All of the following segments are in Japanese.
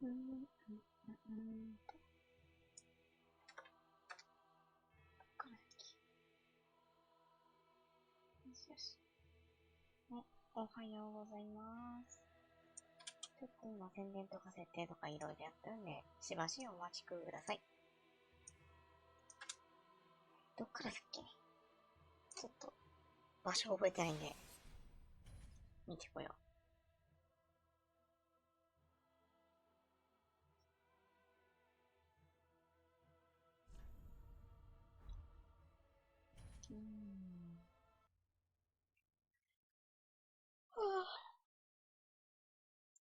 うん、どっから先？よしよし。おはようございます。ちょっと今宣伝とか設定とかいろいろやってるんで、しばしお待ちください。どっから先？ちょっと場所覚えてないんで、見てこよう。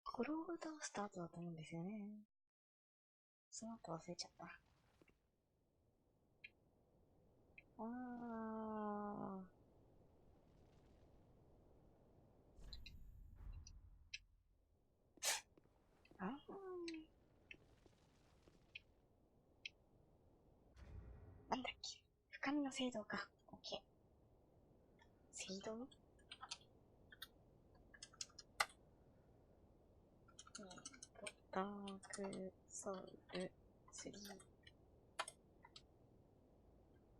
コロールダウスタートだと思うんですよね。その後忘れちゃった。あなんだっけ。深みの精度か。オッケー。精度ダークソウル3。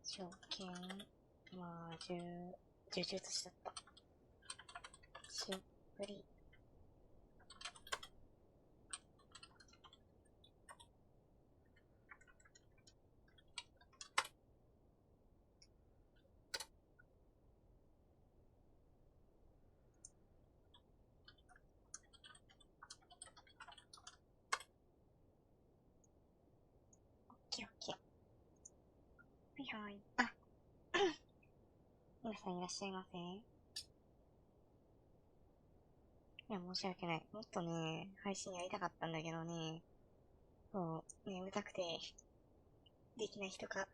条件、呪術師だった。しっぷり。オッケーオッケー。はいはい。あ、皆さんいらっしゃいませ。いや、申し訳ない。もっとね、配信やりたかったんだけどね、そう、眠たくて、できない日とか、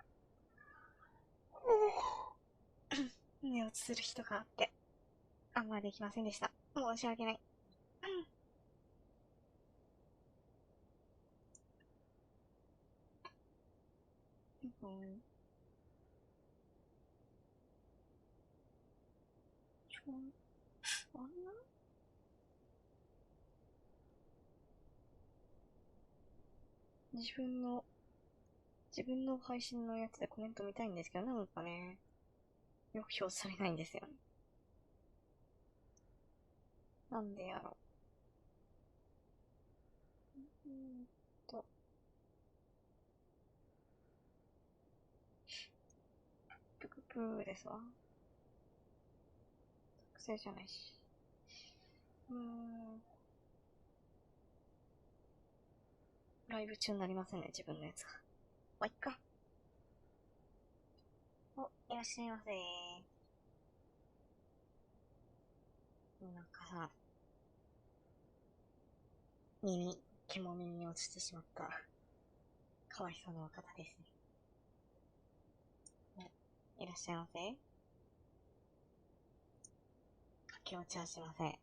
寝落ちする日とかあって、あんまできませんでした。申し訳ない。うん。あんな自分の、自分の配信のやつでコメント見たいんですけど、なんかね、よく表示されないんですよね。なんでやろう。と、ぷくぷーですわ。特性じゃないし。ライブ中になりませんね、自分のやつが。まあ、いっか。お、いらっしゃいませ。なんかさ、肝耳に落ちてしまった。かわいそうなお方ですね。いらっしゃいませ。駆け落ちはしません。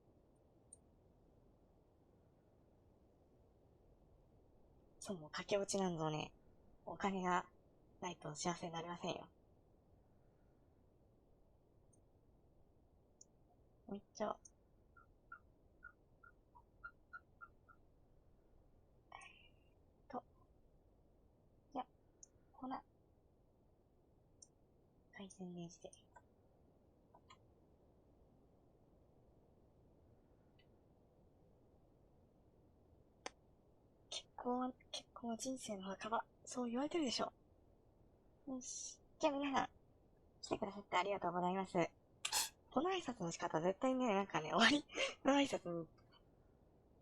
そう、もう駆け落ちなんぞね、お金がないと幸せになりませんよ。めっちゃ、と、いや、ほな、回宣伝して。結婚は人生の墓場。そう言われてるでしょ。よし。じゃあ皆さん、来てくださってありがとうございます。この挨拶の仕方絶対ね、なんかね、終わりの挨拶に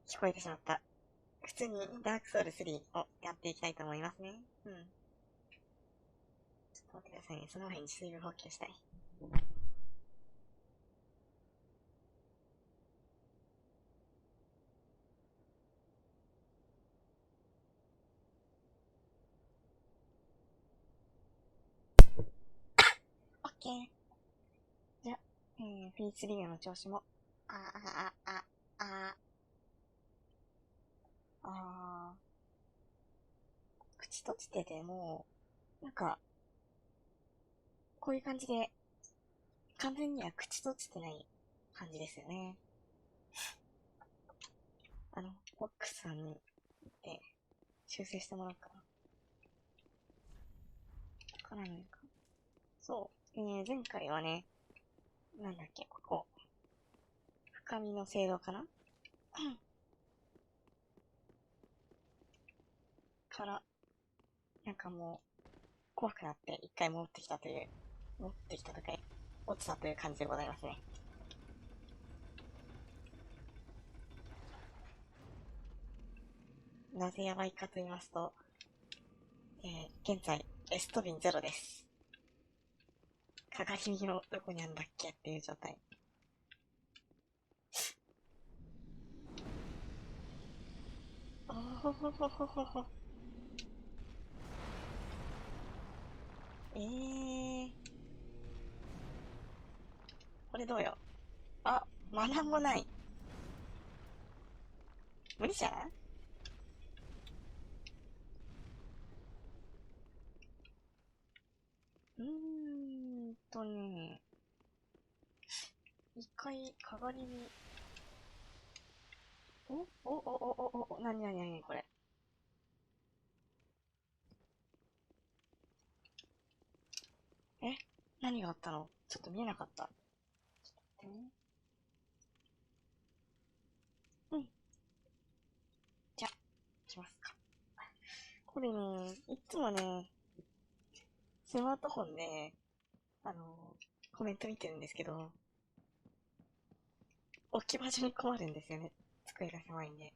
聞こえてしまった。普通にダークソウル3をやっていきたいと思いますね。うん。ちょっと待ってくださいね。その前に水分補給したい。オッケー。じゃあ、フィーツリーの調子も、ああ、あ、あ、あ、あ口閉じてても、なんか、こういう感じで、完全には口閉じてない感じですよね。フォックスさんに言っ修正してもらおうかな。わからないか。そう。前回はね、なんだっけ、ここ。深みの精度かなから、なんかもう、怖くなって一回戻ってきたという、戻ってきたとか、落ちたという感じでございますね。なぜやばいかと言いますと、現在、エストビンゼロです。鏡のどこにあんだっけっていう状態。おほほほほほほ。これどうよ。あ、マナもない。無理じゃん。ね、一回、かがりに、なになになにこれ。え何があったの？ちょっと見えなかった。ちょっと待ってね。うん。じゃ、行きますか。これね、いつもね、スマートフォンで、あの、コメント見てるんですけど、置き場所に困るんですよね。机が狭いんで。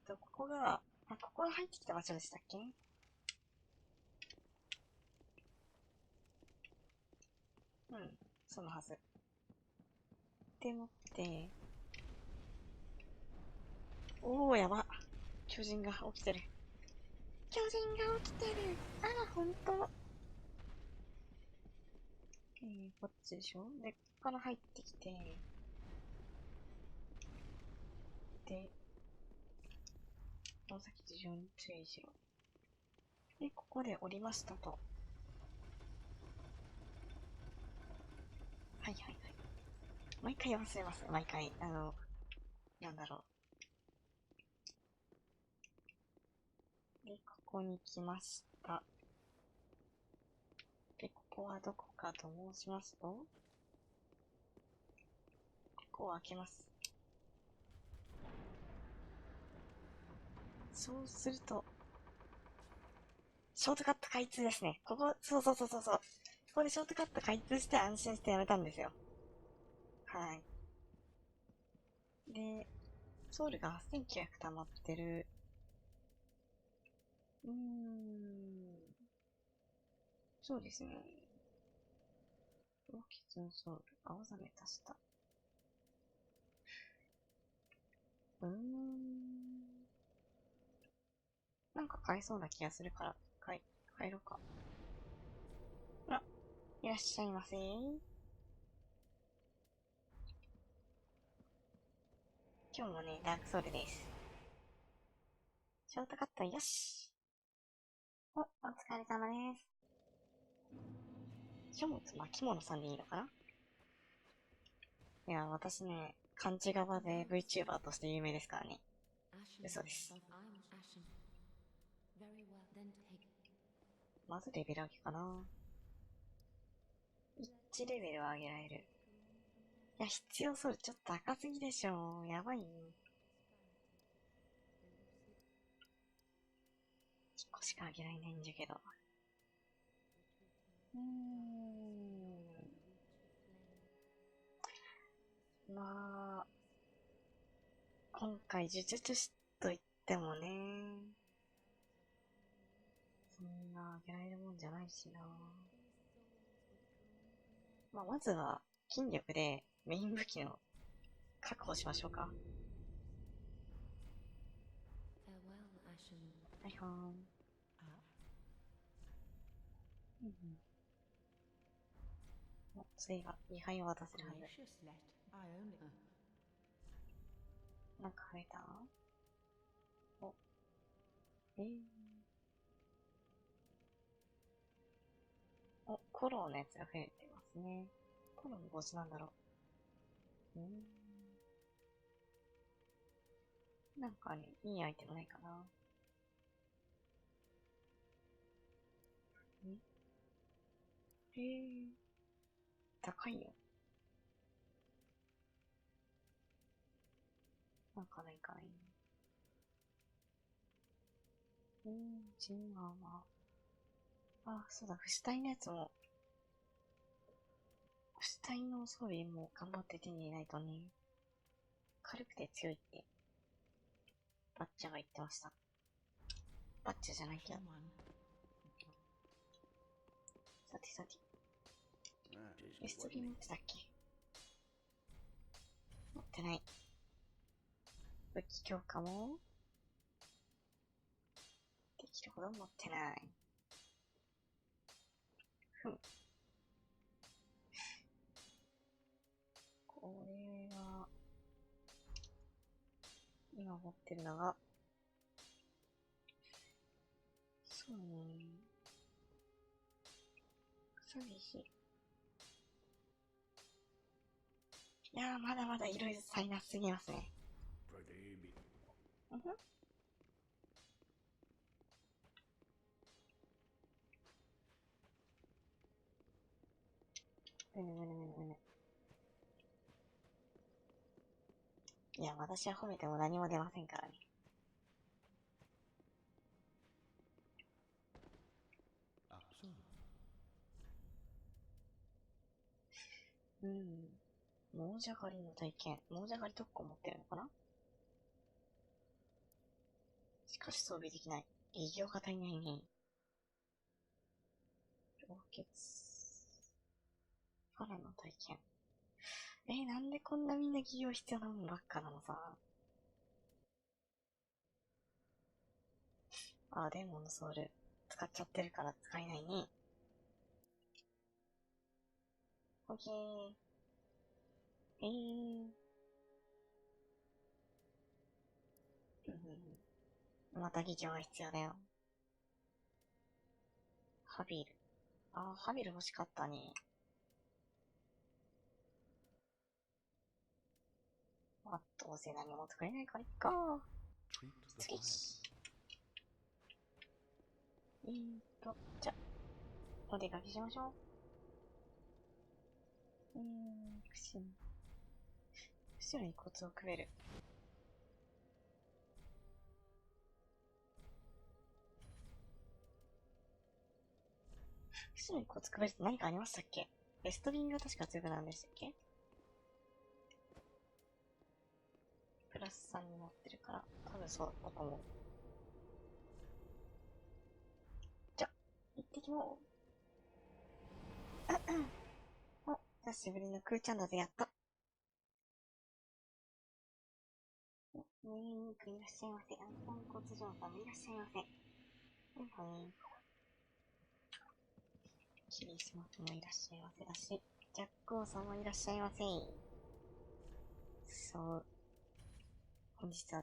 ここが入ってきた場所でしたっけ？うん、そのはず。でもって、やば。巨人が起きてる。巨人が起きてる。あら、ほんと。こっちでしょ？で、ここから入ってきて、で、この先事情に注意しろ。で、ここで降りましたと。はいはいはい。毎回忘れますね、毎回。なんだろう。で、ここに来ました。で、ここはどこかと申しますと、ここを開けます。そうすると、ショートカット開通ですね。ここ、そうそうそうそうそう。ここでショートカット開通して安心してやめたんですよ。はい。で、ソウルが8900溜まってる。そうですね。大きつのソウル、青ざめ足した。なんか買えそうな気がするから、帰ろうか。あ、いらっしゃいませ。今日もね、ダークソウルです。ショートカットよし。お疲れ様です。書物巻物さんでいいのかな？いや、私ね、漢字側で VTuber として有名ですからね。嘘です。まずレベル上げかな。1レベル上げられる。いや、必要そう。ちょっと高すぎでしょ。やばいね。1個しか上げられないんだけど。うーまあ、今回呪術師と言ってもね、そんな上げられるもんじゃないしな。まあ、まずは、筋力でメイン武器の確保しましょうか。はいはーん。うんうん。次が2杯を渡せるはず。なんか増えた？お、コローのやつが増えてますね。コローの帽子なんだろう。なんかね、いいアイテムないかな。へえ。高いよ。なんかないかない。違うな。あ、そうだ、不死体のやつも、不死体の装備も頑張って手に入れないとね。軽くて強いって、バッチャが言ってました。バッチャじゃないけど。さてさて。ベストビー持ってたっけ？持ってない。武器強化もできるほど持ってない。これは、今持ってるのが、そうね。そうです。いやー、まだまだいろいろ才能すぎますね。うんふん。いや、私は褒めても何も出ませんからね。うん。猛者狩りの体験。猛者狩り特攻持ってるのかな？しかし装備できない。営業が足りないね。氷結。ファラの体験。なんでこんなみんな技量必要なもんばっかなのさ。あ、デーモンのソウル。使っちゃってるから使えないね。オッケー。また技量が必要だよ。ハビル。あ、ハビル欲しかったね。まあ、どうせ何も作れないからいっか。次。じゃ、お出かけしましょう。後ろにコツをくべる。後ろにコツくべるって何かありましたっけ？ベストビンが確か強くなるんでしたっけ？プラス3になってるから、多分そうだと思う。じゃ、行ってきまーす。お、久しぶりのクーちゃんだぜ、やった。いらっしゃいませ。ポンコツ嬢さんもいらっしゃいませ。キリスマスもいらっしゃいませだし、ジャック王さんもいらっしゃいませ。そう。本日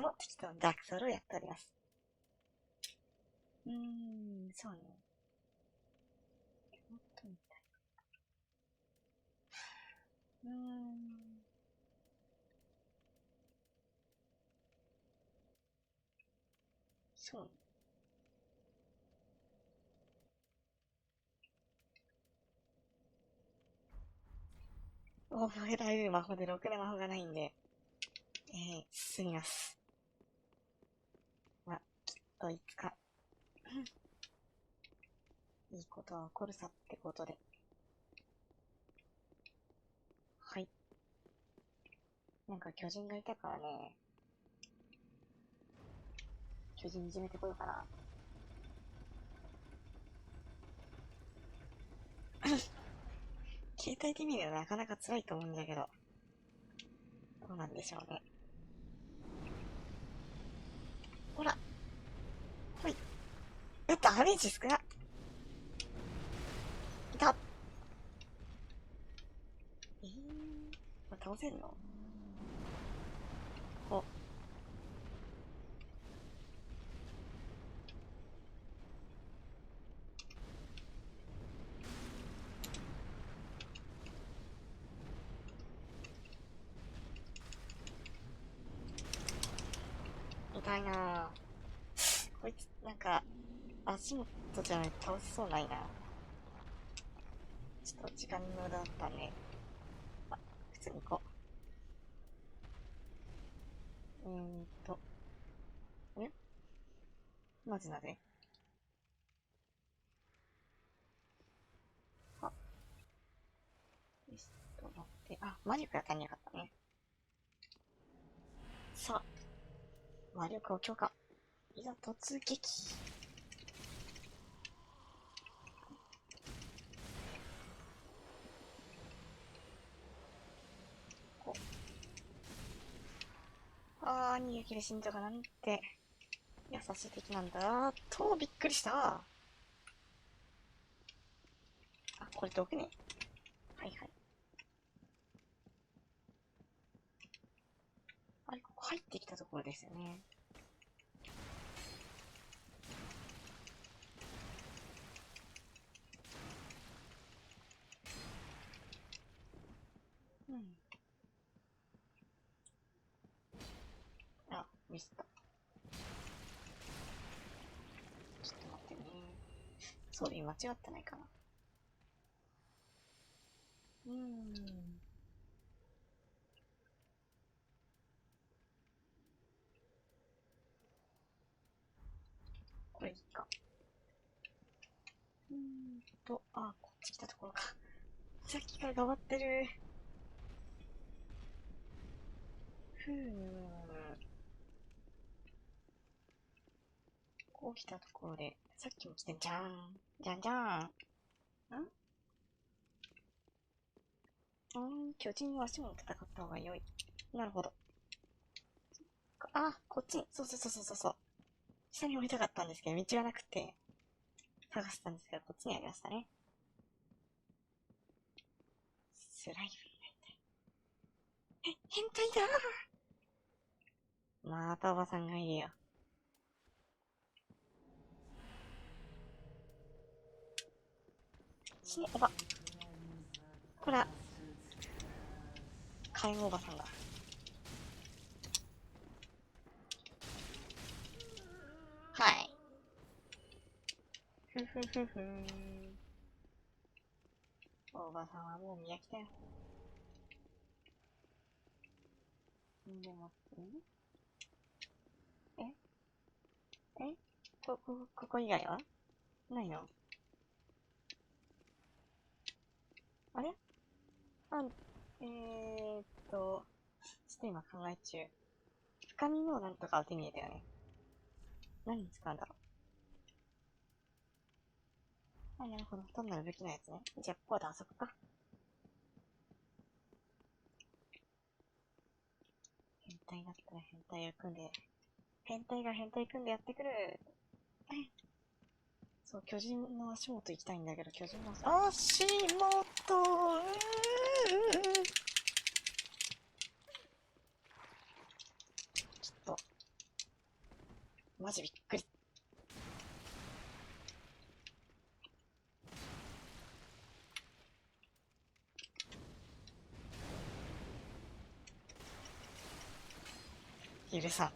も適当にダークソウルをやっております。そうね。もっと見たい。そうね。覚えられる魔法でろくな魔法がないんで、進みます。まあ、きっといつか、いいことは起こるさってことで。はい。なんか巨人がいたからね、巨人いじめてこようかな。携帯で見るのなかなか辛いと思うんだけど、どうなんでしょうね。ほら、ほい。ダメージ少な。いた。これ倒せんの？お、痛いなぁ。こいつ、なんか、足元じゃないと倒せそうないな。ちょっと時間の無駄だったね。あ、普通に行こう。えなぜなぜあ、リスト待って、あ、魔力が足りなかったね。さあ、魔力を強化。いざ突撃。逃げ切り信者がなんて、優しい敵なんだと、びっくりした。これどくね。はいはい。ここ入ってきたところですよね。うん。ミスった。ちょっと待ってね。ソーリー間違ってないかな。これいいか。こっち来たところか。さっきから頑張ってる。こう来たところで、さっきも来てんじゃん。じゃんじゃん。巨人は足も戦った方が良い。なるほど。こっちに。そうそうそうそうそう。下に降りたかったんですけど、道がなくて、探してたんですけど、こっちにありましたね。スライムになりたい。変態だまたおばさんがいるよ。死ね、おば。これは、介護おばさんだ。はい。ふふふふん。おばさんはもう見飽きたよ。でも、えここ以外はないのあれあ、えーっと、ちょっと今考え中。深みのなんとかを手に入れたよね。何に使うんだろう。なるほど。単なる武器のやつね。じゃあ、ここで遊ぶか。変態だったら変態を組んで、変態が変態組んでやってくる。そう、巨人の足元行きたいんだけど、巨人の足元ちょっと、マジびっくり。許さん。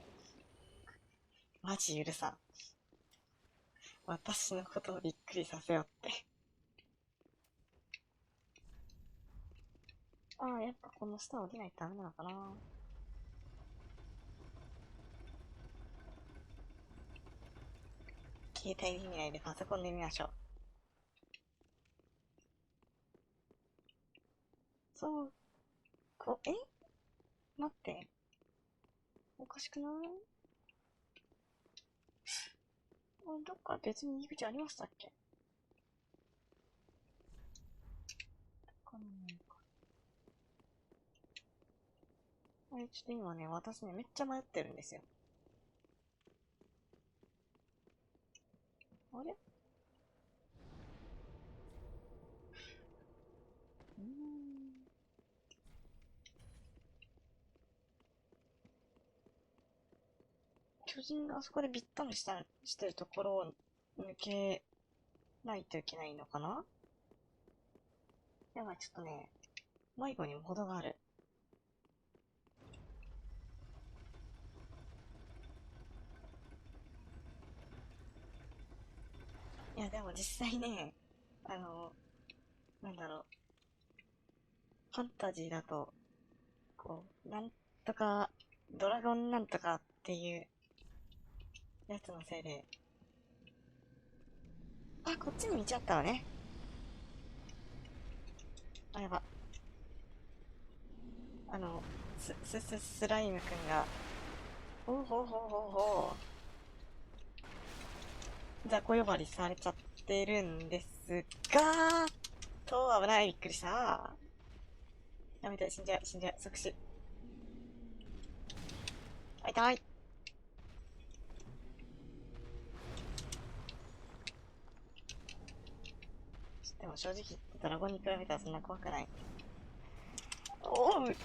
マジ許さん。私のことをびっくりさせよって。やっぱこの下降りないとダメなのかな。携帯で見ないでパソコンで見ましょう。そう、待って。おかしくないどっか別に入り口ありましたっけわかんないか。ちょっと今ね、私ね、めっちゃ迷ってるんですよ。あれ巨人があそこでびったりしてるところを抜けないといけないのかな。やばい、ちょっとね、迷子にも程がある。いや、でも実際ね、あの、なんだろう。ファンタジーだと、こう、なんとか、ドラゴンなんとかっていうやつのせいで、あ、こっちに道あったわね。あ、やば。スライムくんが、ほうほうほうほうほう。雑魚呼ばわりされちゃってるんですが、危ない、びっくりした。やめて、死んじゃう、死んじゃう、即死。あ、痛い。でも正直言ってドラゴンに比べたらそんな怖くない。おう。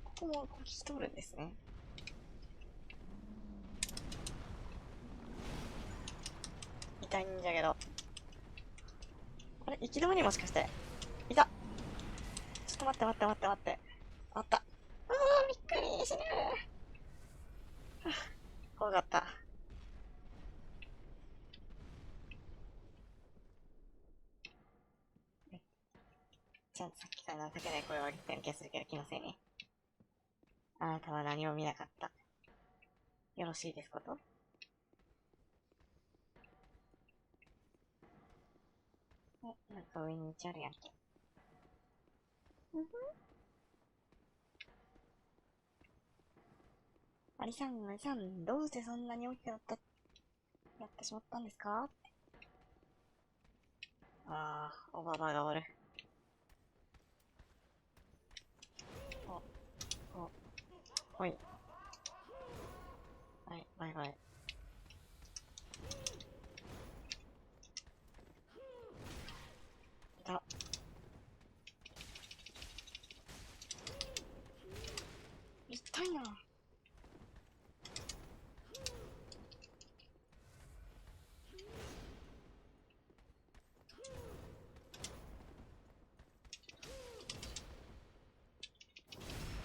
ここも引き通るんですね。痛いんじゃけど。あれ、行き止まりもしかして。いた。ちょっと待って待って待って待って。あった。あー、びっくり死ぬ。怖かった。ちゃんとさっきから情けない声を上げてる気がするけど気のせいね。あなたは何も見なかった。よろしいですこと？なんか上に道あるやんけ。アリさん、アリさん、どうしてそんなに大きくなってしまったんですか？ああ、おばばがおる。お、お、ほい。はい、バイバイ。いた。痛いな。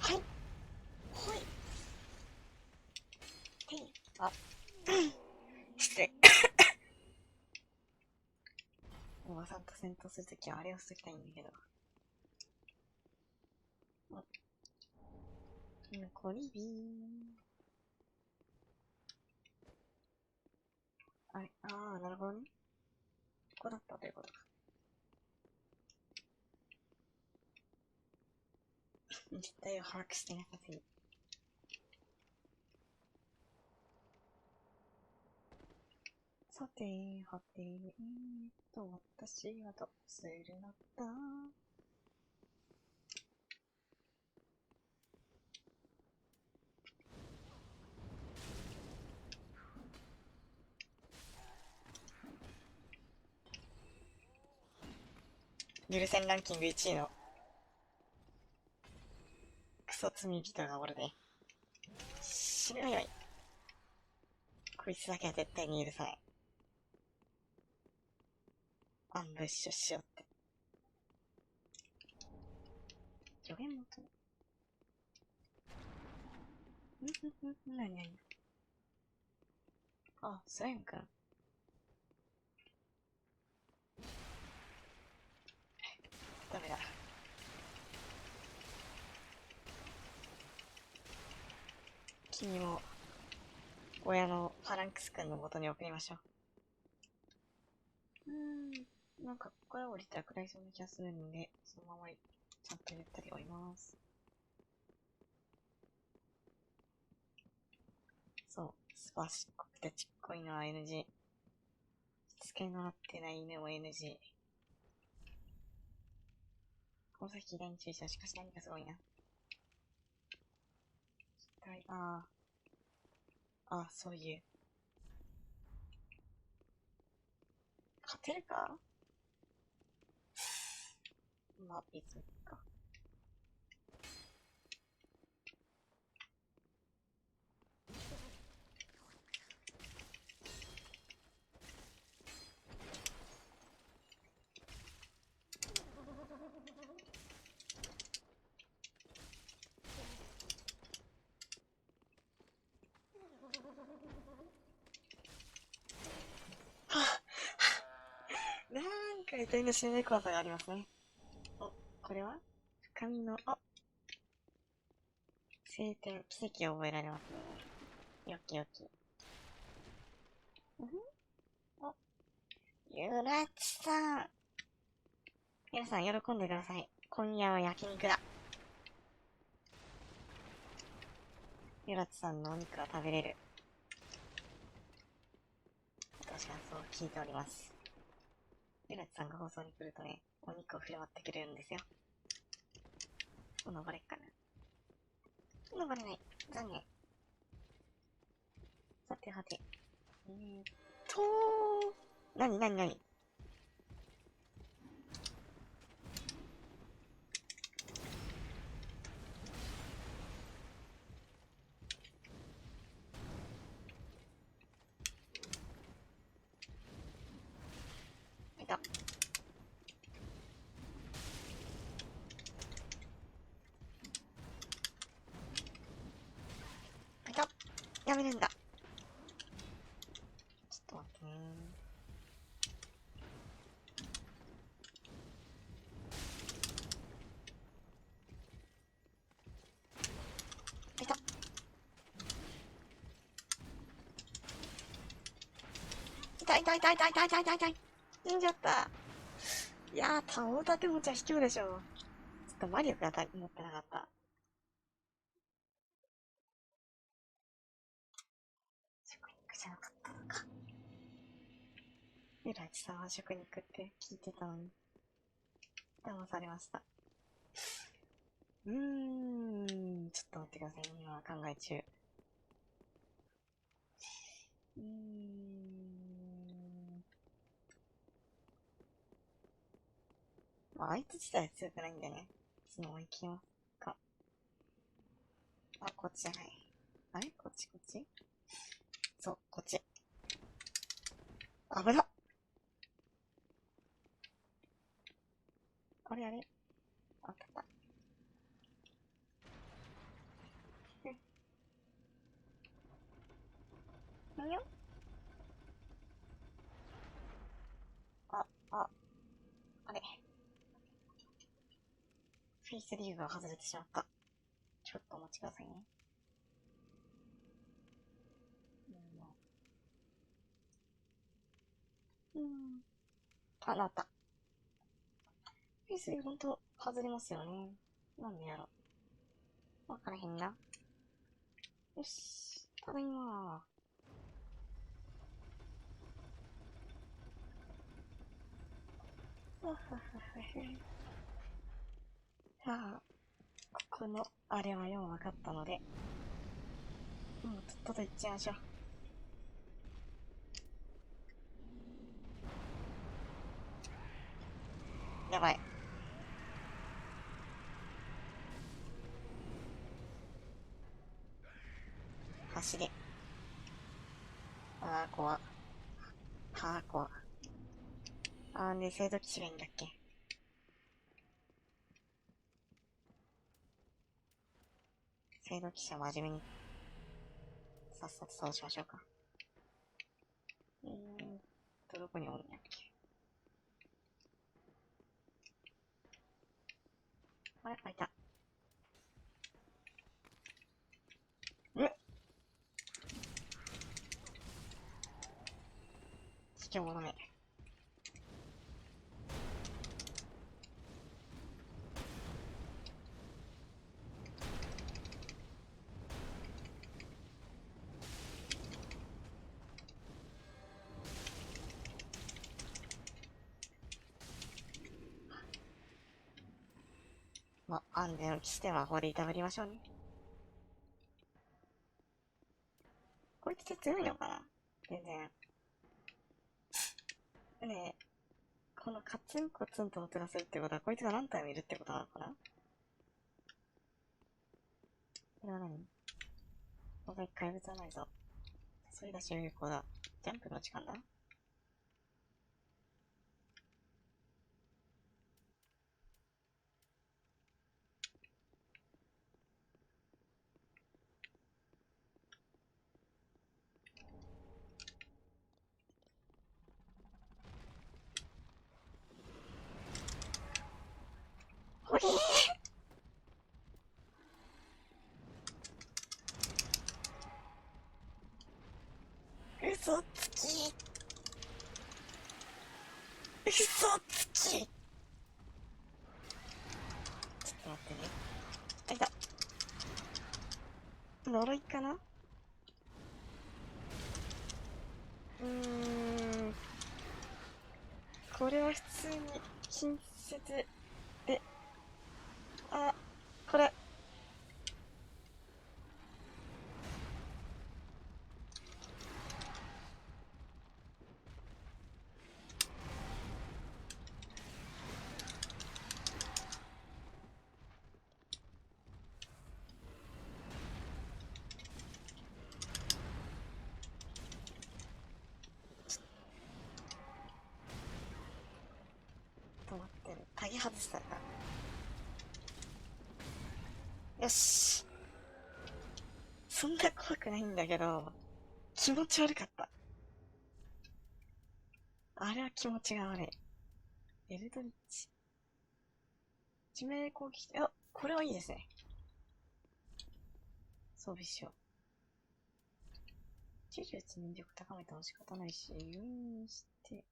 はい、ほい。てい。あ、失礼。おばさんと戦闘するときはあれをしときたいんだけど。残りビーン。あれ、あー、なるほどね。ここだったということか。実態を把握してなさすぎ。さて、はて、私はどうするのだ？許せんランキング1位のクソ罪人がおるね。死ぬよい。こいつだけは絶対に許さない。アンブッシュしようって。助言元なになに？あ、スライムくん。ダメだ。君も、親のファランクスくんの元に送りましょう。なんかここから降りたら食らいそうな気がするんで、そのままちゃんとゆったり降ります。そう、スパシっこくてちっこいのは NG。しつけの合ってない犬も NG。この先左に駐車、しかし何かすごいな。そういう。勝てるか？まあ、別にか。大体の心霊怖さがありますね。お、これは深みの、晴天、奇跡を覚えられますね。よきよき。お、ゆらちさん。皆さん喜んでください。今夜は焼肉だ。ゆらちさんのお肉が食べれる。私はそう聞いております。ゆらちさんが放送に来るとね、お肉を振る舞ってくれるんですよ。登れっかな。登れない。残念。さてはて。なになになに。いた。いた。やめるんだ。ちょっと待ってね。いた。痛い痛い痛い痛い痛い痛い痛い痛い。死んじゃった。いやー、大盾持ちは卑怯でしょ。ちょっと魔力が持ってなかった。食肉じゃなかったのか。ゆらちさんは食肉って聞いてたのに。騙されました。ちょっと待ってください。今考え中。まあ、あいつ自体強くないんだよね。そのまま行きますか。あ、こっちじゃない。あれこっちこっちそう、こっち。危なっ。あれあれあったあった。んよあれ。フェイスリーグが外れてしまった。ちょっとお待ちくださいね。あ、なった。フェイスリーグほんと外れますよね。なんでやろ。わからへんな。よし。ただいまー。さあ、ここのあれはよう分かったので、もうとっとと行っちゃいましょう。やばい。走れ。あー、怖。怖。で、制度機種がいいんだっけ。制度機種は真面目に、さっさとそうしましょうか。どこにおるんやっけ。あ、いた。卑怯者め。安全を期してはここでいたぶりましょうね。こいつって強いのかな全然。ねえ、このカツンコツンと音がするってことは、こいつが何体もいるってことなのかな。これは何。もう一回物はないぞ。それだし有効だ。ジャンプの時間だ。これ嘘つき。嘘つき。ちょっと待ってね。あ、いた。呪いかな。これは普通に近接で、あ、これ。止まってる。鍵外したら。よし。そんな怖くないんだけど、気持ち悪かった。あれは気持ちが悪い。エルドリッチ。致命攻撃。あ、これはいいですね。装備しよう。呪術能力高めても仕方ないし、誘引して。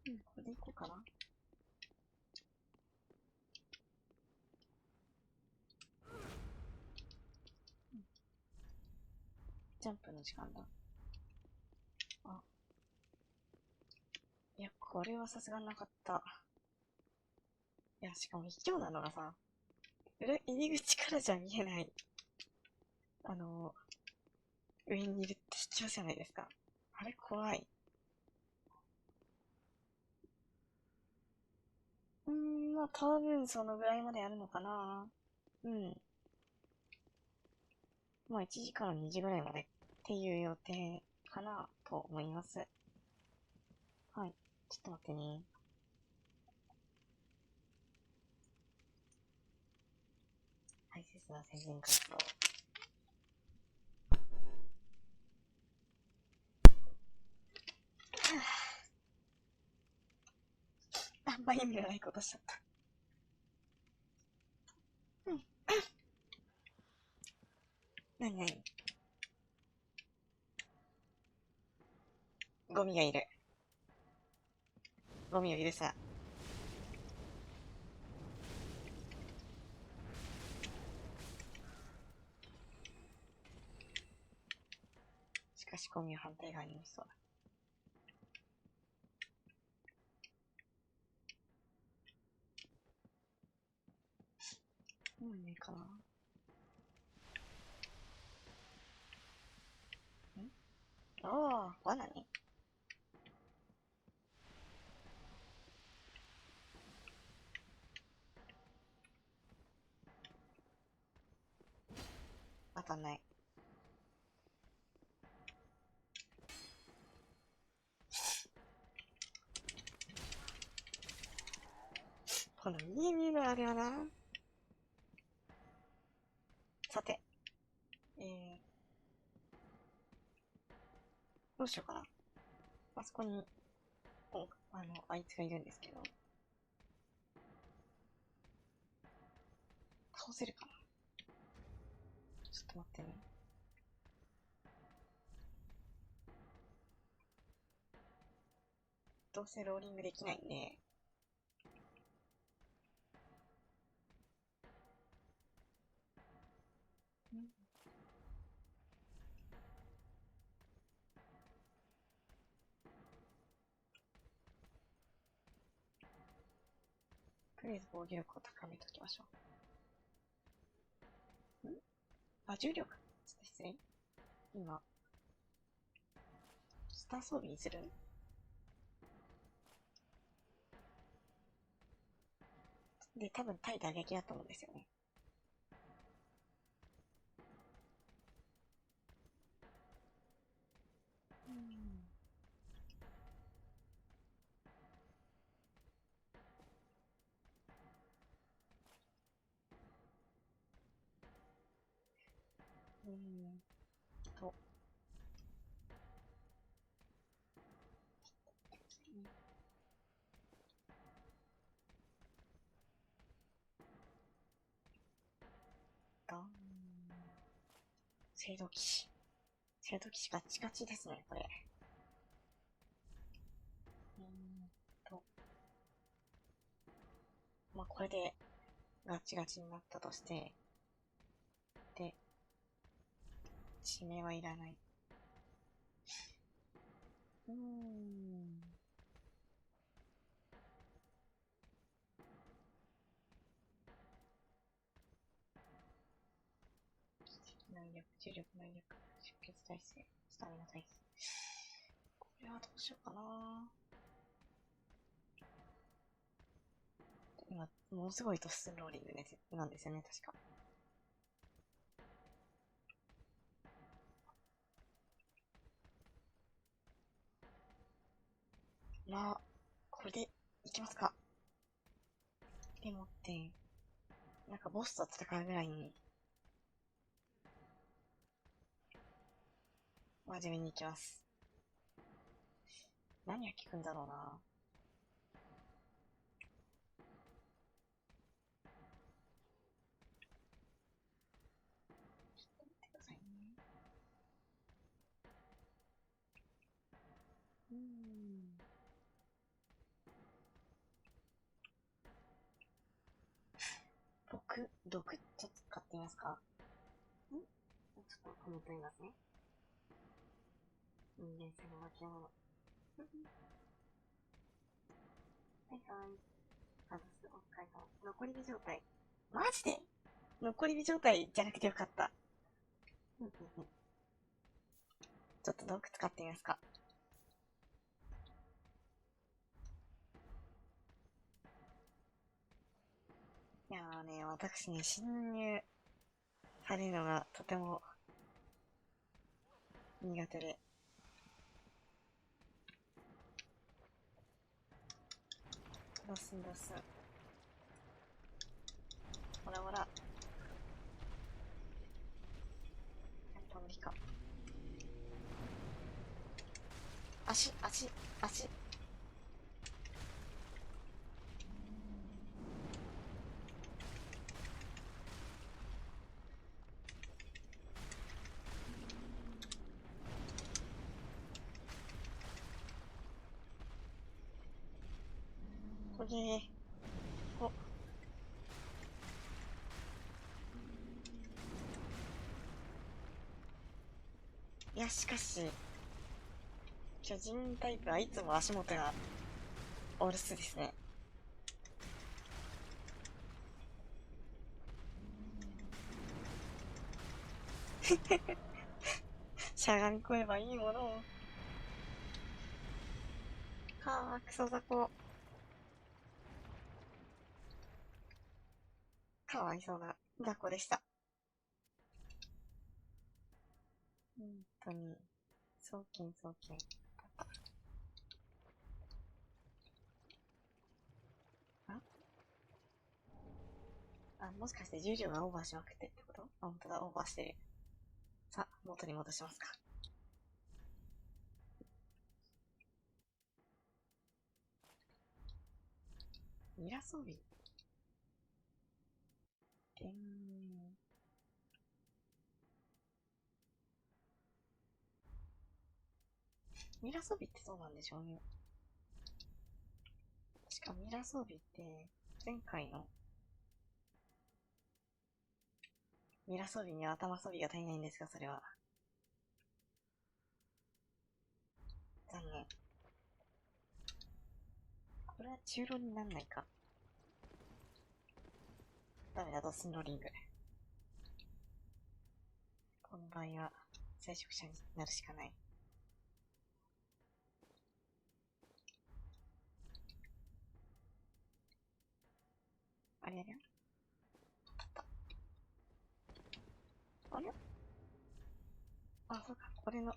これでいこうかな。ジャンプの時間だ。あ。いや、これはさすがなかった。いや、しかも卑怯なのがさ、入り口からじゃ見えない。上にいるって卑怯じゃないですか。あれ怖い。まあ多分そのぐらいまでやるのかな。うん。まあ1時から2時ぐらいまでっていう予定かなと思います。はい。ちょっと待ってね。大切な宣伝活動。あんま意味がないことしちゃった。うん。なになに。ゴミがいる。ゴミを許さ。しかしゴミは反対側にもしそうだ。もういないかな。おー、罠ね。当たんない。この見え見えのあれはな。さて、どうしようかな。あそこに、あいつがいるんですけど。倒せるかな。ちょっと待ってね。どうせローリングできないんで。とりあえず防御力を高めておきましょう。あ、重力。失礼。今、スター装備にする。で、多分対打撃だと思うんですよね。と。だん。青銅騎士。青銅騎士ガチガチですね、これ。まあ、これでガチガチになったとして、で、指名はいらない。内力、重力、内力、出血耐性、スタミナ耐性。これはどうしようかな。今、ものすごいトスローリングなんですよね、確か。まあ、これでいきますか。でもって、なんかボスと戦うぐらいに、真面目にいきます。何が効くんだろうな。ちょっと待ってくださいね。毒ちょっと使ってみますか？ちょっとコメント見ますね。人間性の化け物。はいはい。外す、お疲れ様。残り火状態。マジで残り火状態じゃなくてよかった。ちょっと毒使ってみますか。いやーね、私ね、侵入されるのがとても苦手で。どうすんどうすん。ほらほら。やっぱ無理か。足。これ、お、いや、しかし、巨人タイプはいつも足元がお留守ですね。しゃがみ込めばいいものを。はあ、クソ雑魚。かわいそうな雑魚でした。本当に。送金。もしかして重量がオーバーしまくってってこと？本当だ、オーバーしてる。さあ、元に戻しますか。ミラ装備。でん。ミラ装備ってそうなんでしょうね。確かミラ装備って、前回のミラ装備には頭装備が足りないんですが、それは。残念。これは中ロになんないか。ダメだ、ドスンローリング。この場合は、聖職者になるしかない。あれあれあ、そうか、これの。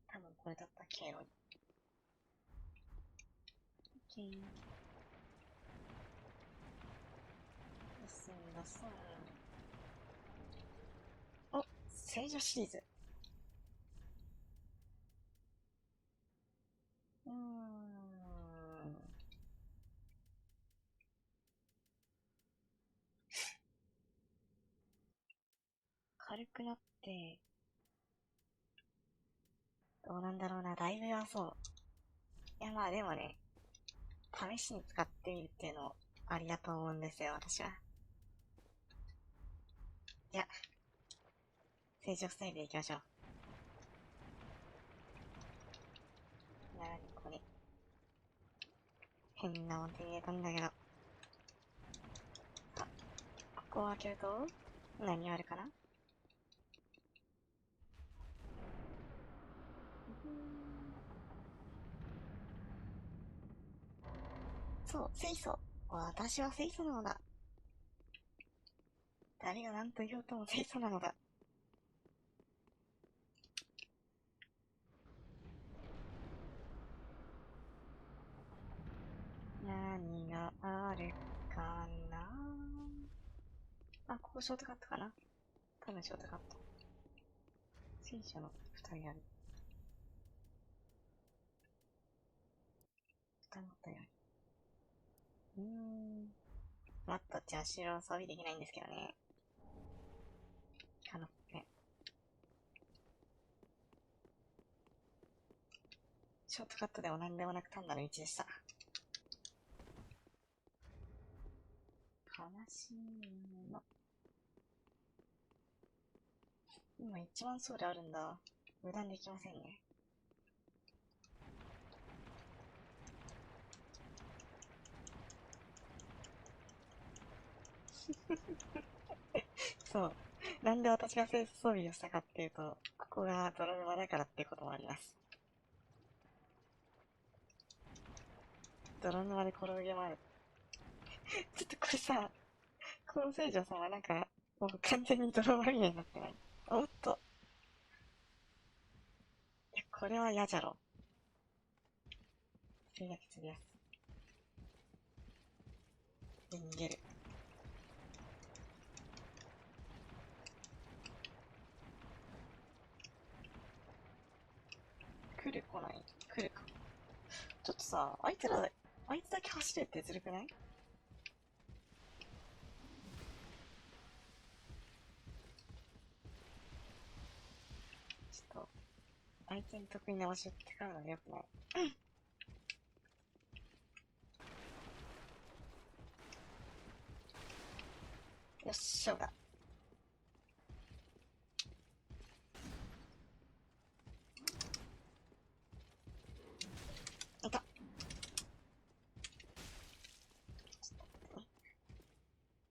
多分これだった経路に。オッケー。ドスン。お、聖女シリーズ。軽くなって、どうなんだろうな、だいぶ弱そう。いやまあでもね、試しに使ってみるっていうのありだと思うんですよ、私は。じゃあ、成長スタイルでいきましょう。なにこれ。変なもん手に入れたんだけど。あ、ここを開けると、何があるかな。そう、水素。私は水素なのだ。誰が何と言おうとも水素なのだ。何があるかな。あ、ここショートカットかな。多分ショートカット。水素の二人ある。二人ある。もっと邪手を装備できないんですけどね。ね。ショートカットでも何でもなく単なる道でした。悲しいの。今1万ソウルあるんだ。無駄にできませんね。そう。なんで私が清掃装備をしたかっていうと、ここが泥沼だからってこともあります。泥沼で転げ回る。ちょっとこれさ、この聖女さんはなんか、もう完全に泥まみれになってない？おっと。いや、これは嫌じゃろ。それだけつぶやす。で、逃げる。来る来ない？来るか。ちょっとさ、あいつだけ走れってずるくない？ちょっと、あいつに得意な場所って買うのが良くない。よっしょが。いた。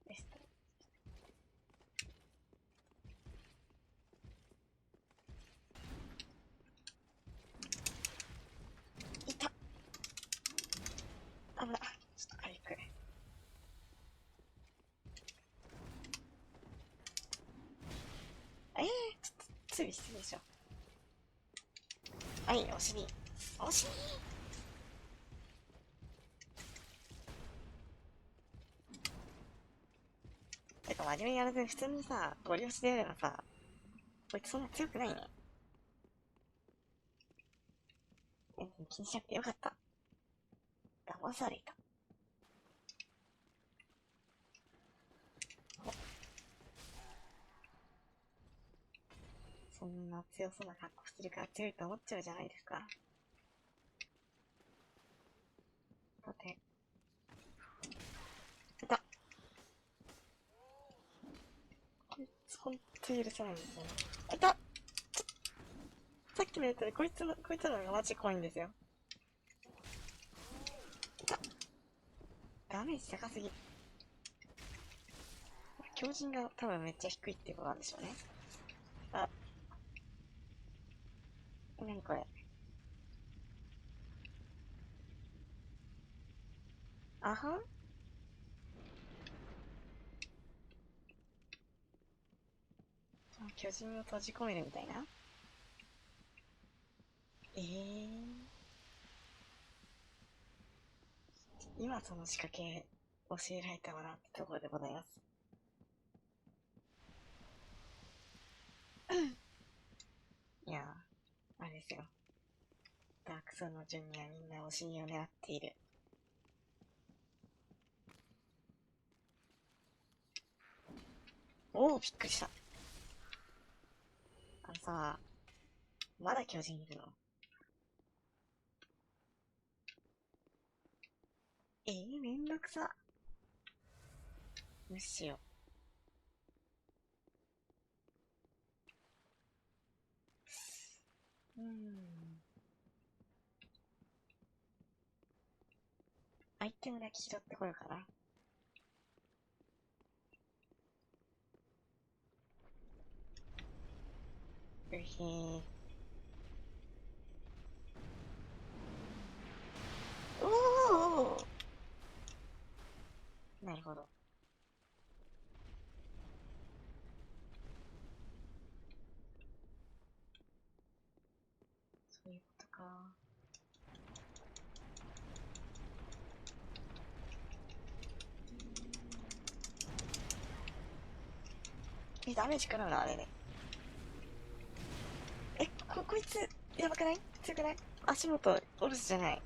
ベスト。いた。危ない。ちょっと回復。ちょっと、つい失礼でしょ。はい、お尻。お尻。てか真面目にやらずに普通にさ、ゴリ押しでやればさ、こいつそんな強くないね。気にしなくてよかった。騙された。そんな強そうな格好してるから強いと思っちゃうじゃないですか。さて。いた。こいつほんと許せないんですよね。いた。さっきのやつでこいつのがマジ怖いんですよ。いた。ダメージ高すぎ。強靭が多分めっちゃ低いってことなんでしょうね。あ、なにこれ。あはん。巨人を閉じ込めるみたいな。今その仕掛け教えられたわなってところでございます。いやー、あれですよ。ダークソウルの順にはみんなお尻を狙っている。おお、びっくりした。さ、まだ巨人いるの？めんどくさ。無視しよう。アイテムだけ拾ってこようかな。うへー。おー。なるほど。そういうことか。ダメージ食らうな、あれね。こいつ、やばくない？強くない？足元、オルスじゃない。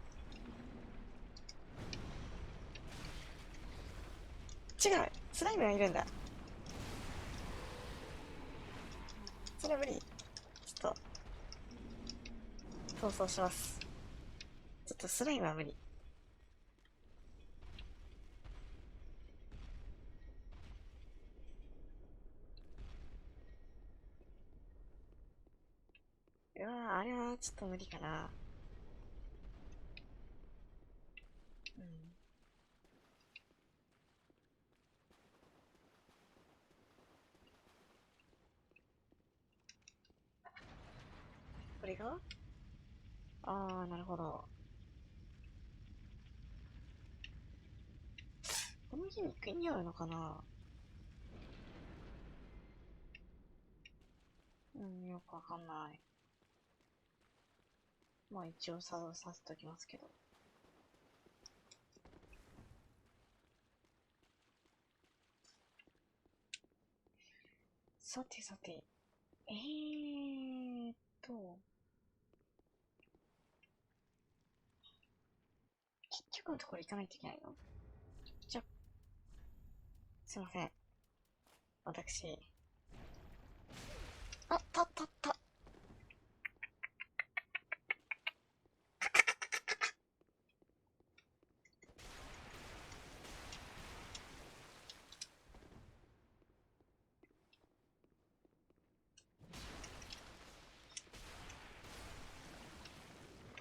違う、スライムがいるんだ。それは無理。ちょっと、逃走します。ちょっとスライムは無理。うわぁ、あれはちょっと無理かな。うん。これがなるほど。このギミック意味あるのかな？よくわかんない。まあ一応作動させときますけど。さてさて。ーっと、結局のところ行かないといけないの？じゃ、すいません。私。た。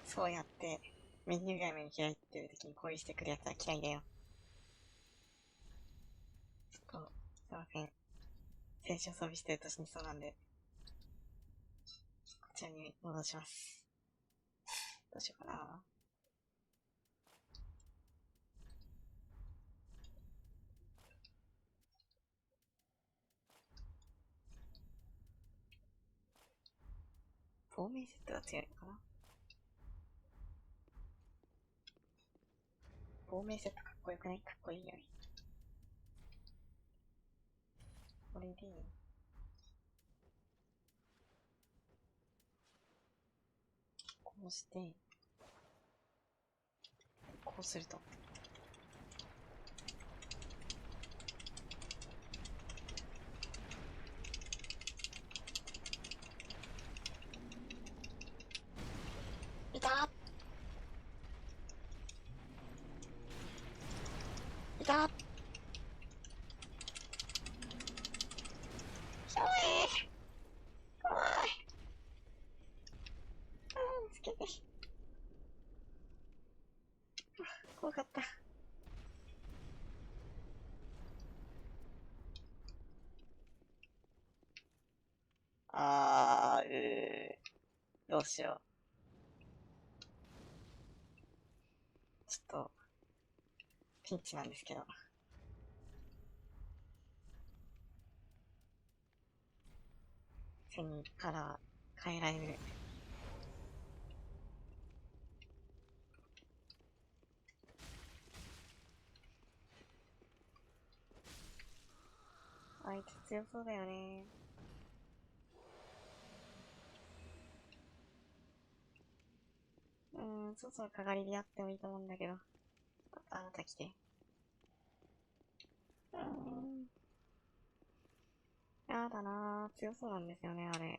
そうやって、メニュー外面開いてる時にこういうしてくるやつは嫌いだよ。ちょっと、すいません。選手装備してると死にそうなんで、こちらに戻します。どうしようかな。亡命セットが強いのかな？亡命セットかっこよくない？かっこいいよね。これで、こうして、こうすると。いたいたひょ怖い。助けて。怖かった。どうしよう。ちょっと、ピンチなんですけど。1000から変えられる。あいつ強そうだよね。そろそろかがりでやってもいいと思うんだけど。あなた来て。やだなぁ。強そうなんですよね、あれ。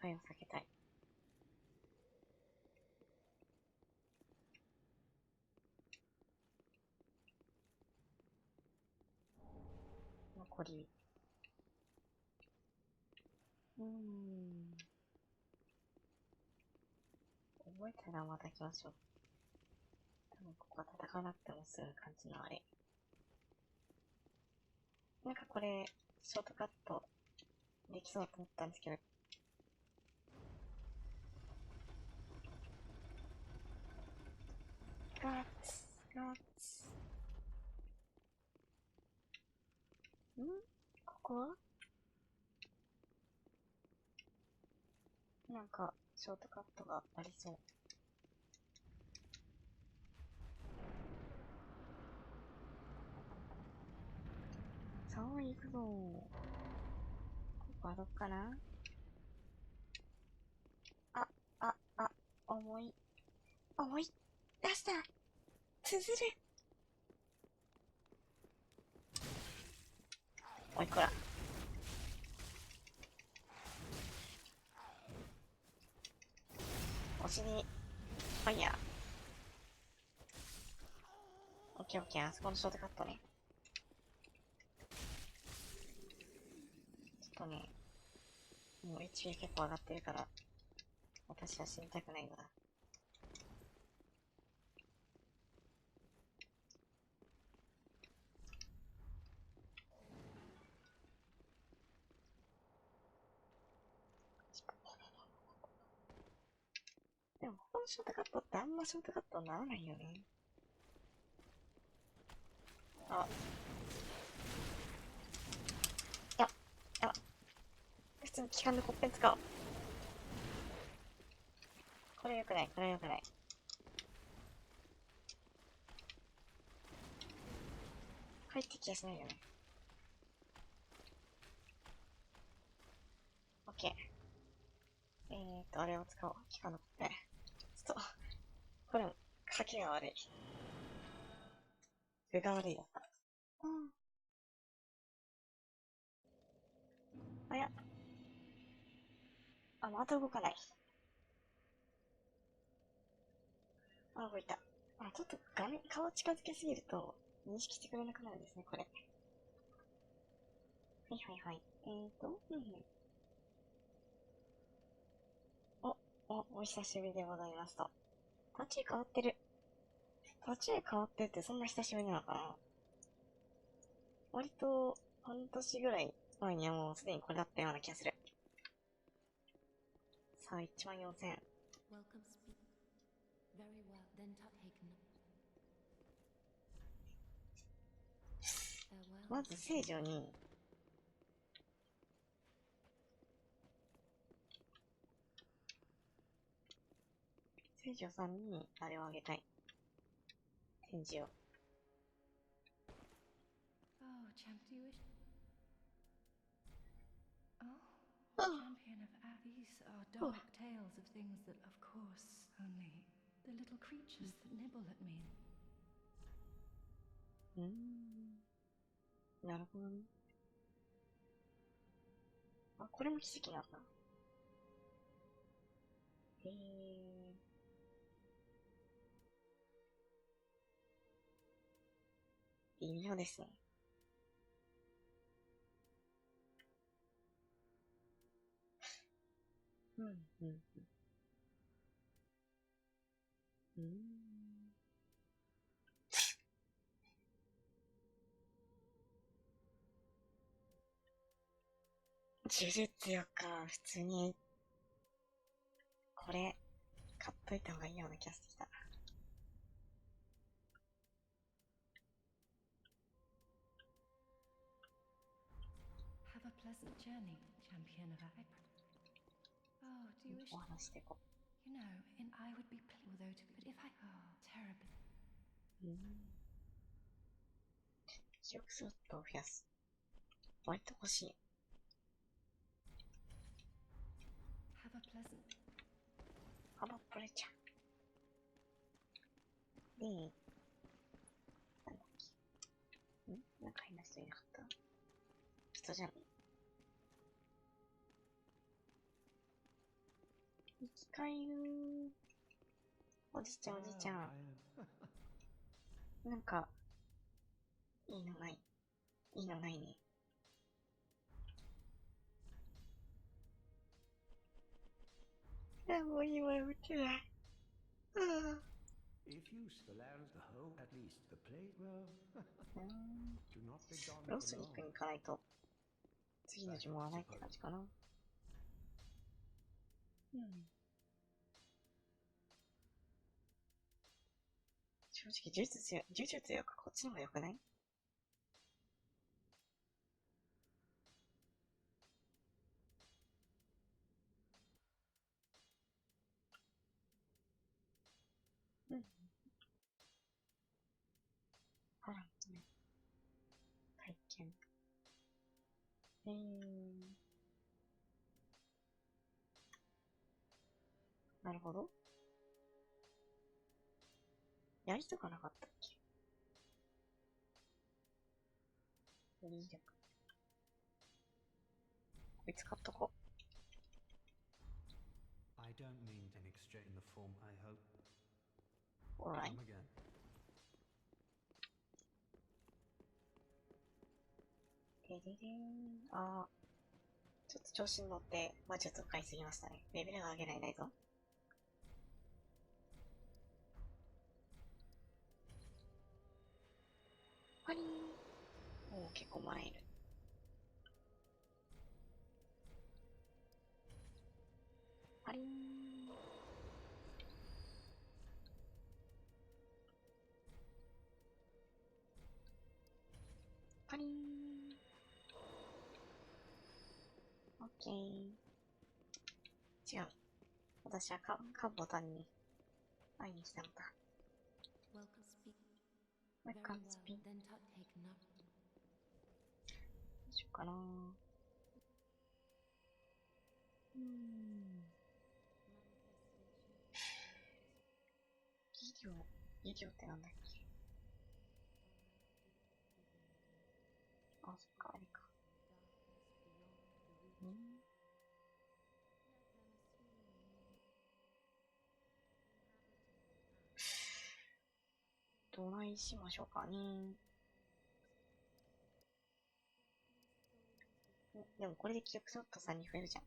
敗を避けたい。残り。覚えたらまた行きましょう。多分ここは戦わなくても済む感じのあれ。なんかこれ、ショートカットできそうと思ったんですけど。ガッツ、ガッツ。ここはなんか、ショートカットがありそう。さあ、行くぞ。ここはどっかな。思い出した。つづる。おい、こら。お尻、ファイヤー。オッケーオッケー、あそこのショートカットね。ちょっとね、もう HP 結構上がってるから、私は死にたくないわ。でも、ここのショートカットってあんまショートカットにならないよね。あ。普通に機関のコッペン使おう。これ良くない、これ良くない。入ってきやしないよね。オッケー。あれを使おう。機関のコッペン。ちょっと、これも、賭けが悪い。具が悪いやった。あ、いや。あ、また動かない。あ、動いた。あ、ちょっと画面、顔近づけすぎると、認識してくれなくなるんですね、これ。はいはいはい。お久しぶりでございますと。途中変わってる。途中変わってってそんな久しぶりなのかな。割と、半年ぐらい前にはもうすでにこれだったような気がする。さあ、14,000。まず、聖女に、聖女さんに、あれをあげたい。展示を。Champion of These are dark tales of things that, of course, only the little creatures that nibble at me. なるほどね。あ、これも奇跡なんだ。へー。微妙ですね。うん。呪術よか。普通に、これ、買っといた方がいいような気がしてきた。Have a pleasant journey, champion of April. Oh, do you wish? お話していこYou know, I would be pleased though to be, but if I terribly. 記憶スロットを増やす。割と欲しい。Have a pleasant. ハバプレチャー。で、なんだっけ。なんか変な人いなかった？人じゃん。かゆー。おじちゃんおじちゃん。なんか、いいのない。いいのないね。もう今打てない。If you still learn the whole, at least the play well. Do not be gone ロ for スに行く long. に行かないと、次の呪文はないって感じかな。うん。正直、呪術よくこっちの方が良くない？うん。ほら、ね。体験。なるほど。やりとかなかったっけ？いい力。こいつ買っとこう。I don't mean to extract in the form, I hope. Alright. Come again. でででーん。ああ。ちょっと調子に乗って、魔術を買いすぎましたね。レベルが上げられないぞ。パリーン。おー、結構前いる。パリーン。パリーン。オッケー。違う。私はカボタンに会いに来たのだ。Welcome speak. Welcome Very well. speak. Then take note. どうしようかな。医療ってなんだっけ？あ、そっか、あれか。どないしましょうかね。でもこれで記憶ソフトさんに増えるじゃん。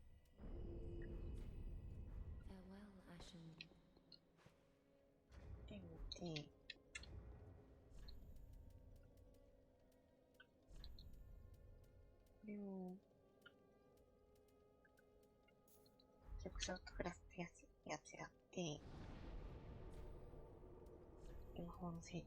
Farewell, Ashen. でもで、これを、記憶ソフトプラスってやつやって、で、魔法のせい。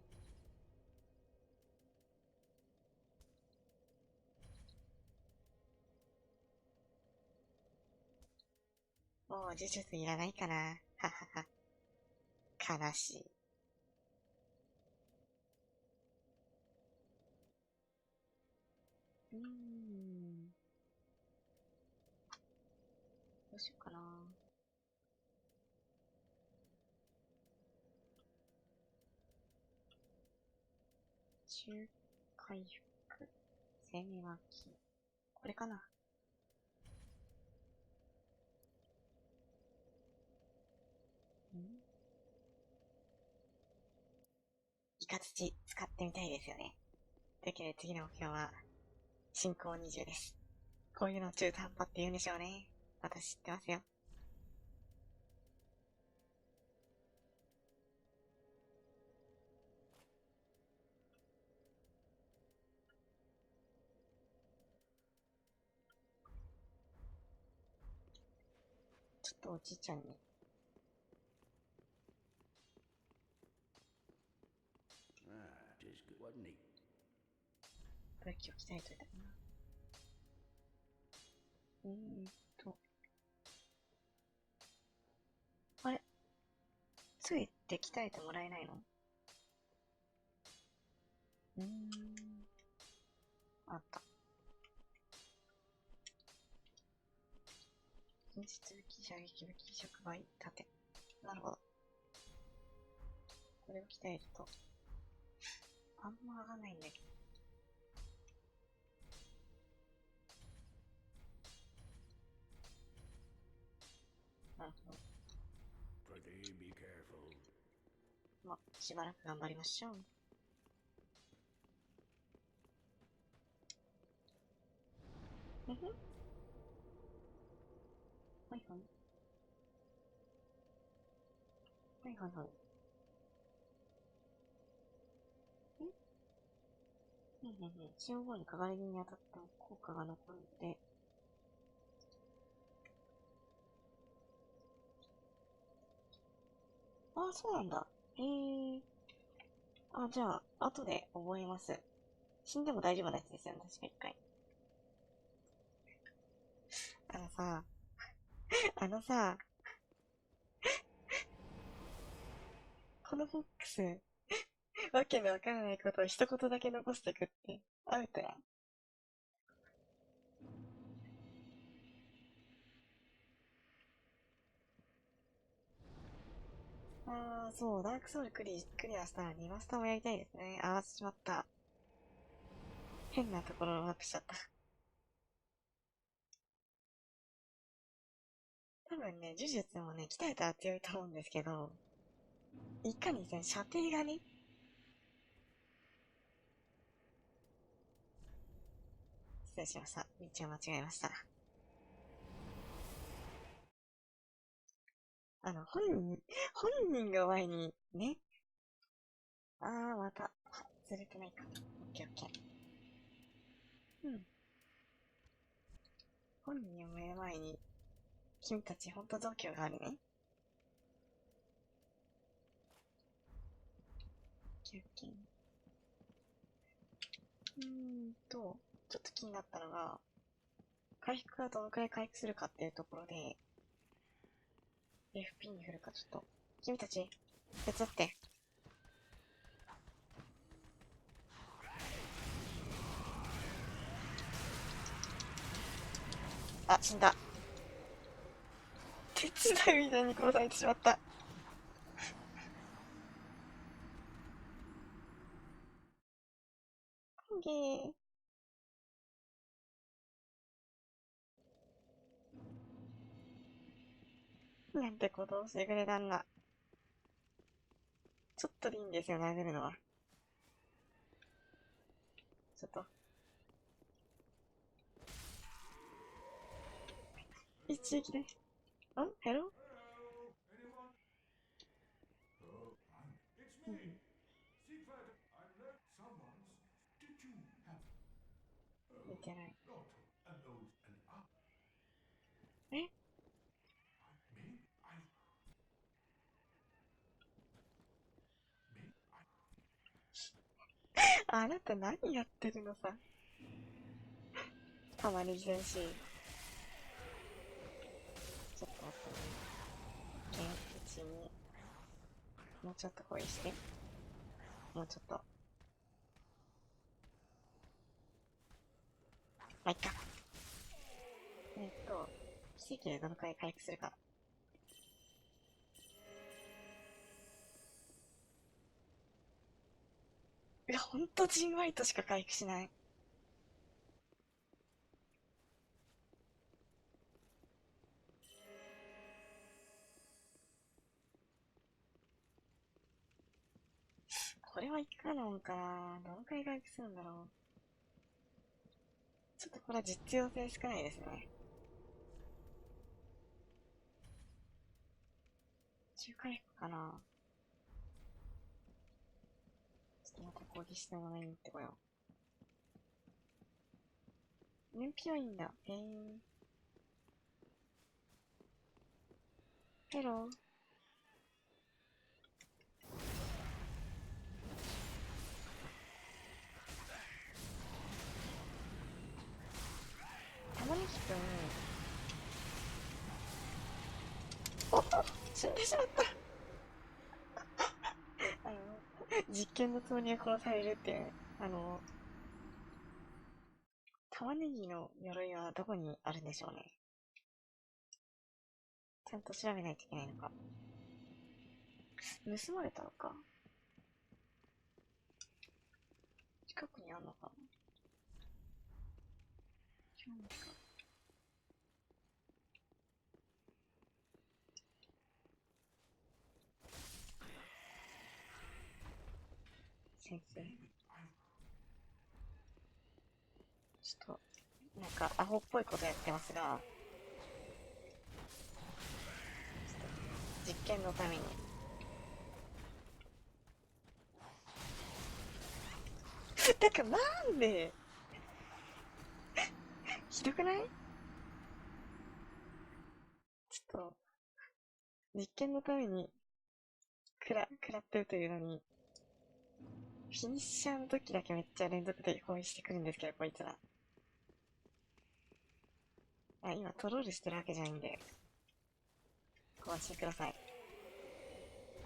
もう呪術いらないかな。ははは。悲しい。どうしようかな。中回復。生命巻き。これかな。イカ土使ってみたいですよね。というわけで次の目標は、進行20です。こういうのを中途半端って言うんでしょうね。私知ってますよ。ちょっとおじいちゃんに。'Tis good, wasn't he? 武器を鍛えといたかな。あれついて鍛えてもらえないの？あった。近日武器、射撃武器、触媒、盾。なるほど。これを鍛えると、あんま上がんないんだけど。なるほど。be careful. ま、しばらく頑張りましょう。うんふん。はいはい。はいはいはい。うんうんうん。使用後にかがり火に当たった効果が残るので、ああ、そうなんだ。へえ。あ、じゃあ、後で覚えます。死んでも大丈夫なやつですよね、確か一回。あのさ、あのさ、このフォックス、わけのわからないことを一言だけ残してくって、アウトやん。あー、そう、ダークソウルクリアしたらリマスターもやりたいですね。あー、しまった。変なところをワープしちゃった。多分ね、呪術もね、鍛えたら強いと思うんですけど、いかにせん、射程がね、失礼しました。道を間違えました。本人が前に、ね。あー、また、ずれてないか。オッケーオッケー。うん。本人を目の前に、君たちほんと度胸があるね。オッケーオッケー。ちょっと気になったのが、回復がどのくらい回復するかっていうところで、FP に振るかちょっと、君たち、手伝って。あ、死んだ。手伝いみたいに殺されてしまった。ゲー。なんてことをしてくれたんだ。ちょっとでいいんですよ、殴るのは。ちょっと。一撃で。ヘロ Hello? Anyone? Oh, it's うんうん。me. Siegfried, I learned someone's. Did you have? 見 Oh, てない。not an old an up. え Maybe maybe I. あなた何やってるのさ。玉ねぎ戦士。ちょっと待ってね。うちに、もうちょっと恋して。もうちょっと。まあ、いっか。奇跡でどのくらい回復するか。いや、ほんとじんわりとしか回復しない。これはいかのんかな。どのくらい回復するんだろう。ちょっとこれは実用性少ないですね。中回復かな。ちょっとまた攻撃してもらいに行ってこよう。燃費はいいんだ。ヘロー。玉ねぎくん。おっ死んでしまった。実験のつもりが殺されるっていう、玉ねぎの鎧はどこにあるんでしょうね。ちゃんと調べないといけないのか。盗まれたのか。近くにあんのかな。違うのか。先生。ちょっと、なんか、アホっぽいことやってますが、ちょっと、実験のために。だからなんでひどくない？ちょっと、実験のために、食らってるというのに、フィニッシャーの時だけめっちゃ連続で攻撃してくるんですけど、こいつら。あ、今トロールしてるわけじゃないんで、ご安心ください。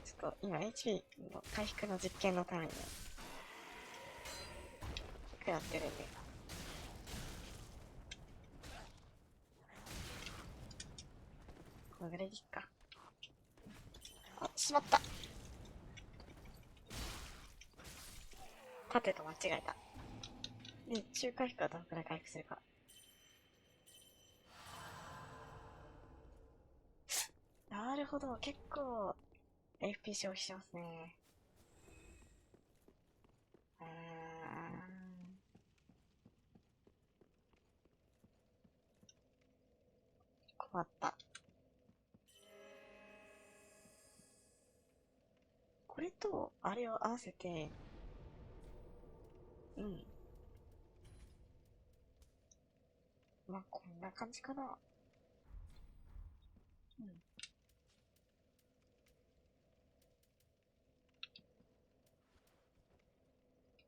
ちょっと、今 HP の回復の実験のために、食らってるんで。このぐらいでいっか。あ、しまった。縦と間違えた。で、中回復はどのくらい回復するか。なるほど、結構、FP 消費しますね。困った。これと、あれを合わせて、うん。まあ、こんな感じかな。うん。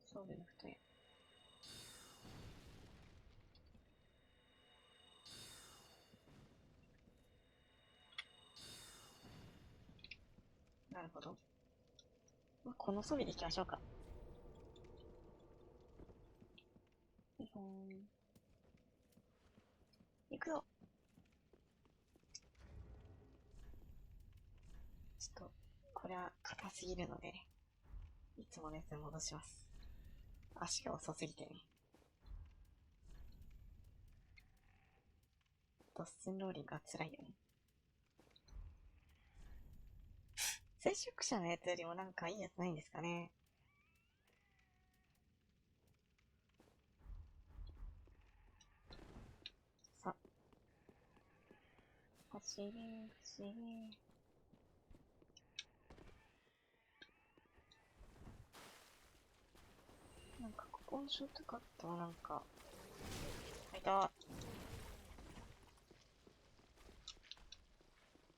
そうでなくて。なるほど。まあ、この装備でいきましょうか。日本。行くよ。ちょっと、これは硬すぎるので、いつものやつに戻します。足が遅すぎてね。ドッスンローリングは辛いよね。聖職者のやつよりもなんかいいやつないんですかね。さ、走れ、走れ。なんかここのショートカットはなんか、いた。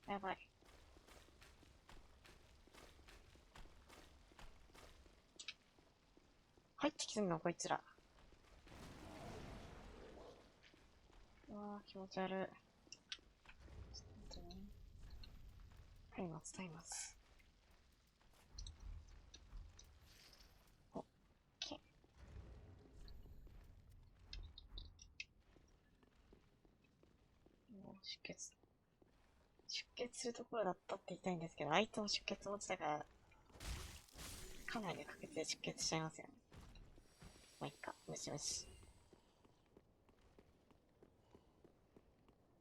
やばい。入ってきてんのこいつら。うわぁ、気持ち悪い。ちょっと待ってね。松明。オッケー。もう出血するところだったって言いたいんですけど、相手も出血持ちだから、かなりの確率で出血しちゃいますよね。まあ、いっか。むしむし。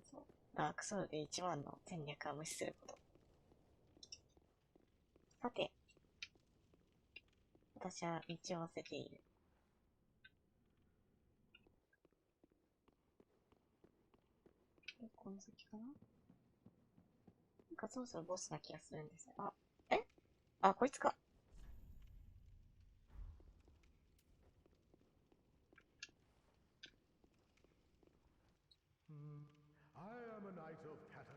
そう。ダークソウルで一番の戦略は無視すること。さて、私は道を合わせている。この先かな？なんかそろそろボスな気がするんですよ。あ、あ、こいつか。I am a knight of Cata.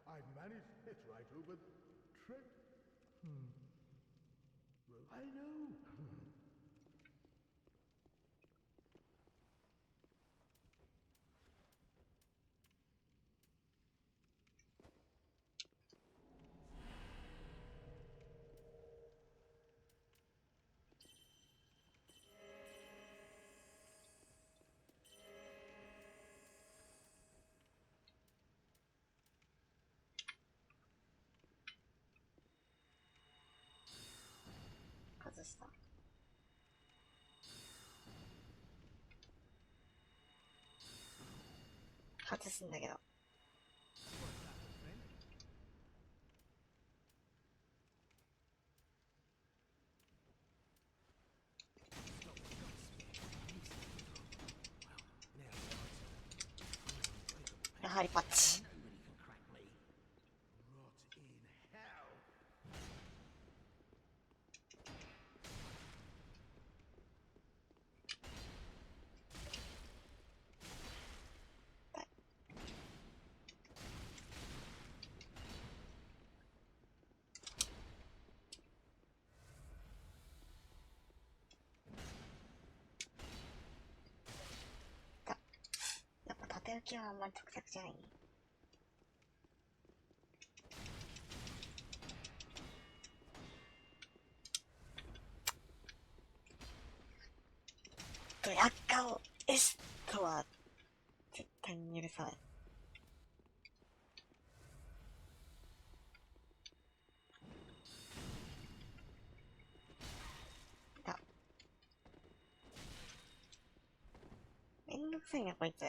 I've managed it right over Trent. Well, I know. 外した。外すんだけど。りパッチ。 Nobody can crack me. Rot in hell. やっぱ縦受けはあんまり得策じゃないね。悪化を S とは絶対に許さない。だ。めんどくさいな、こいつ。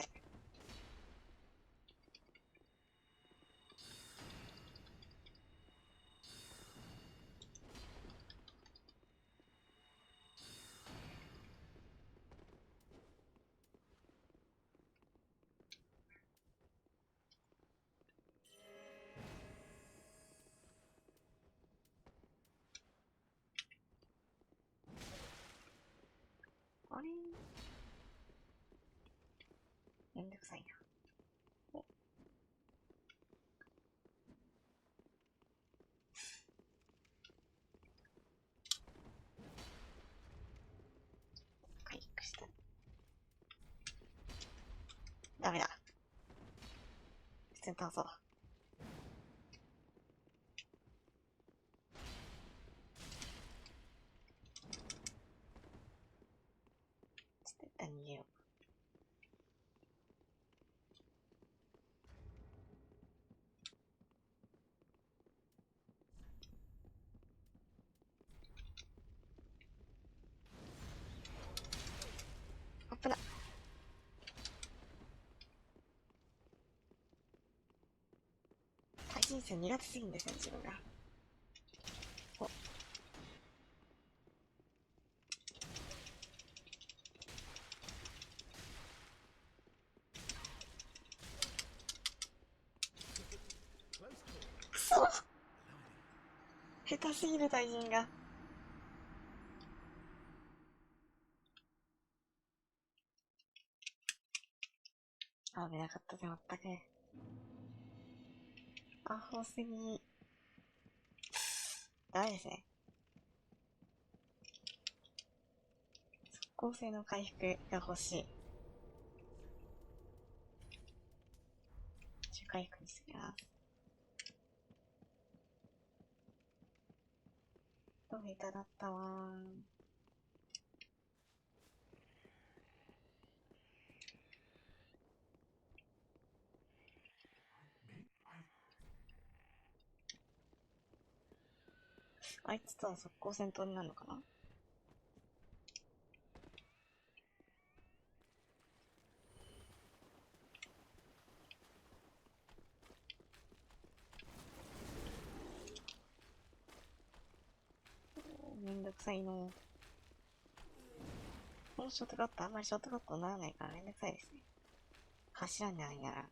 あれめんどくさいな。お回復した。ダメだ。普通に倒そう。ちょっと一旦逃げよう。あっぶな。対人戦苦手すぎんですね、自分が。お。くそ下手すぎる対人が。危なかったぜ、まったく。アホすぎ。ダメですね。速攻性の回復が欲しい。中回復にするな。どう下手だったわー。あいつとは速攻戦闘になるのかな。めんどくさいの。このショートカットあんまりショートカットにならないからめんどくさいですね。走らんじゃないなら。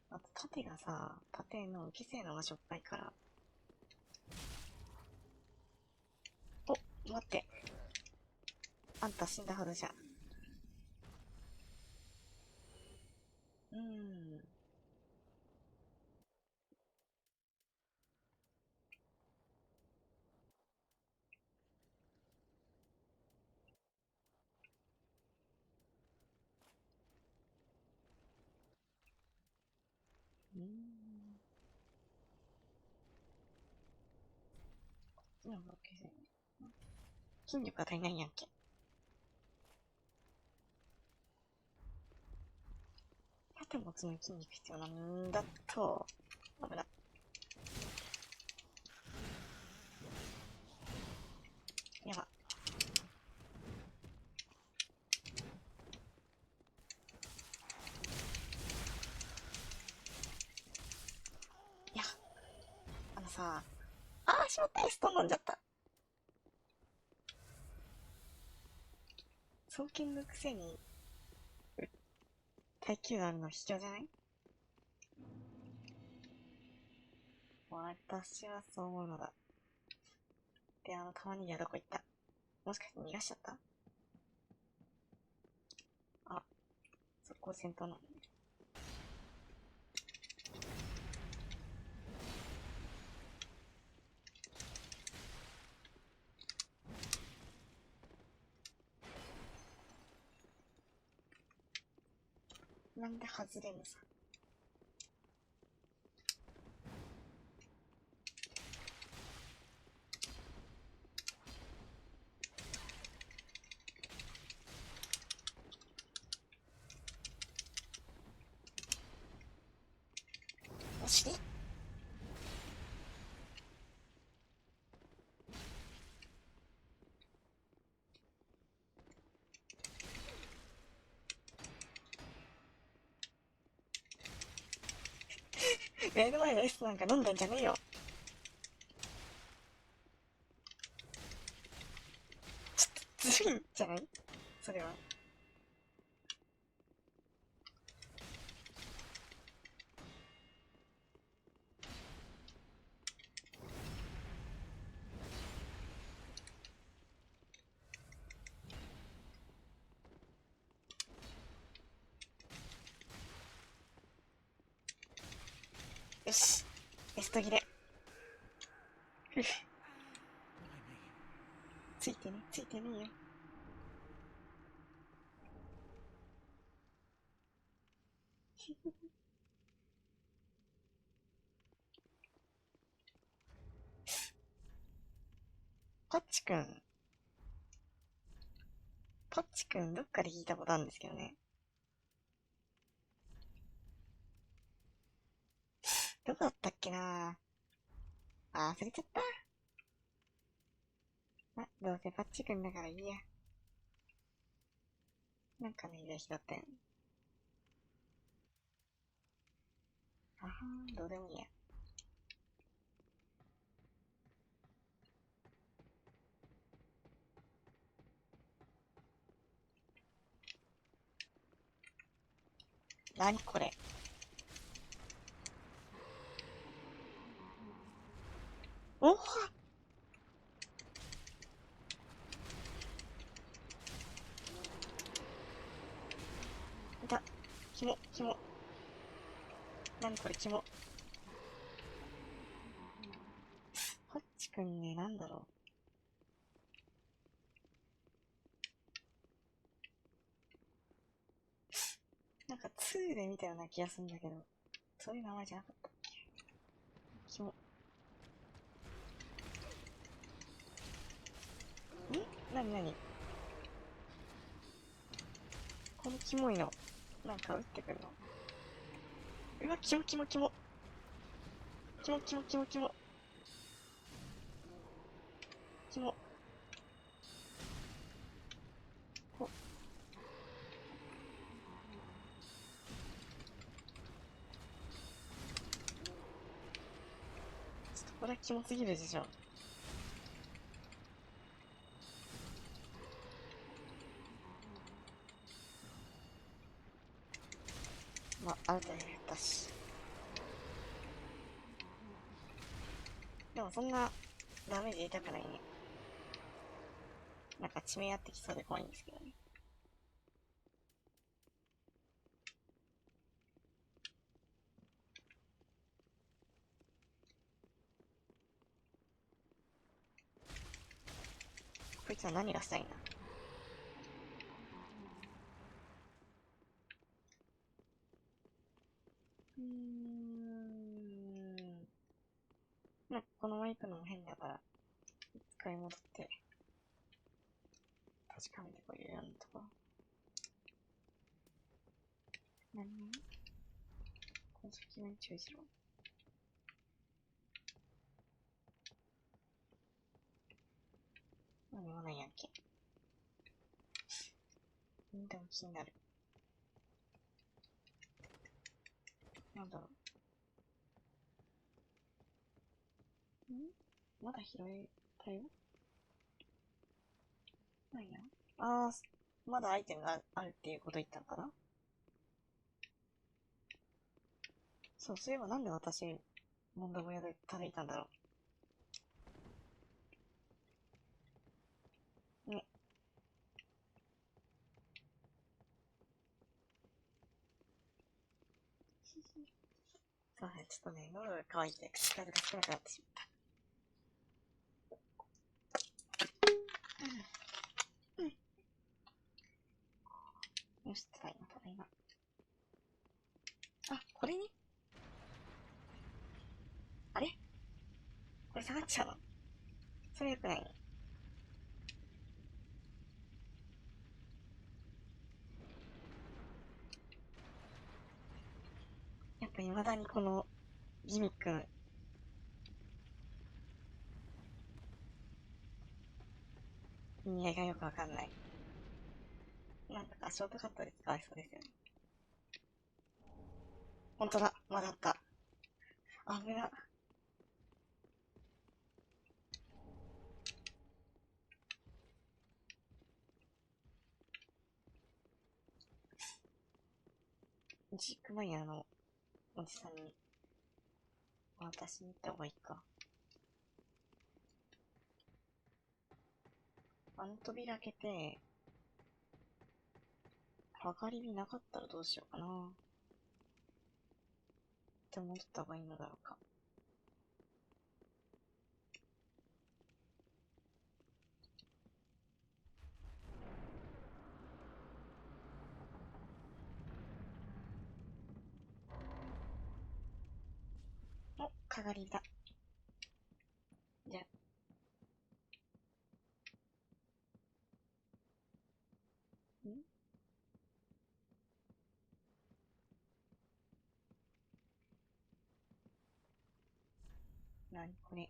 あと縦がさ、縦の犠牲のがしょっぱいから。お、待って。あんた死んだはずじゃ。筋力が足りないんやんけ。縦持つのに筋肉必要なんだと。危ない。やば。いや。さ、しまった、ストン飲んじゃった。双剣のくせに、耐久あるの卑怯じゃない？私はそう思うのだ。で、玉ねぎはどこ行った？もしかして逃がしちゃった？あ、そこ戦闘なのね。なんで外れんのさ。お尻目の前の S なんか飲んだんじゃねえよ。ちょっとずるいんじゃない？それは。よし。エスト切れ。ふふ。ついてね、ついてねえよ。パッチくん。パッチくんどっかで聞いたことあるんですけどね。どこだったっけなぁ。忘れちゃった。ま、どうせパッチくんだからいいや。なんかの依頼だったよね。あはーん、どうでもいいや。なにこれ。おはいた。キモ、キモ。なにこれ、キモ。パッチくんね、なんだろう。なんか2で見たような気がするんだけど、そういう名前じゃなかったっけ？キモ。なになにこのキモいの。なんか撃ってくるの。うわ、キモキモキモ。キモキモキモキモ。キモ。ここれはキモすぎるでしょ。まあ、アウトになったし。でもそんな、ダメージ入れたくないね。なんか致命合ってきそうで怖いんですけどね。こいつは何がしたいんだ？なんかこのまま行くのも変だから、一回戻って、確かめてこいよ、やんところ。何この先面注意しろ。何もないやんけ。でも気になる。なんだろう。まだ拾えたよ。ないな。あー、まだアイテムがあるっていうこと言ったのかな。そう、そういえばなんで私、問答小屋で叩いたんだろう。ね。そうね、ちょっとね、喉が渇いて口数が少なくなってしまった。よし、ただいま、ただいま。あ、これね。あれこれ下がっちゃうの？それ良くないね。やっぱ未だにこのギミックの意味合いがよくわかんない。なんとかショートカットで使われそうですよね。ほんとだ、まだあった。危な。ジークマイヤーのおじさんに私に行った方がいいか。あの扉開けて、上がり火なかったらどうしようかな。って思った方がいいのだろうか。お、かがりだ。じゃあ、んなにこれ。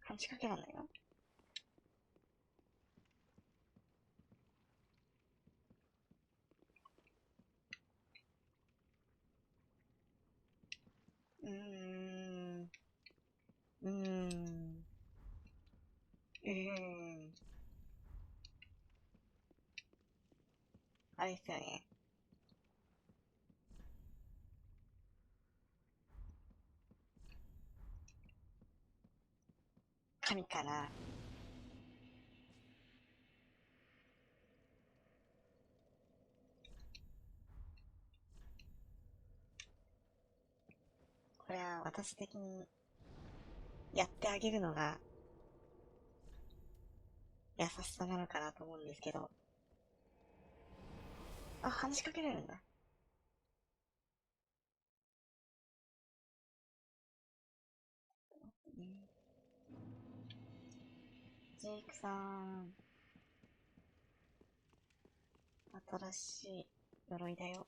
話しかけらんないの？うーん。うーん。あれですよね。神かな。これは私的にやってあげるのが優しさなのかなと思うんですけど。あ、話しかけられるんだ。ジェイクさん、新しい鎧だよ。よ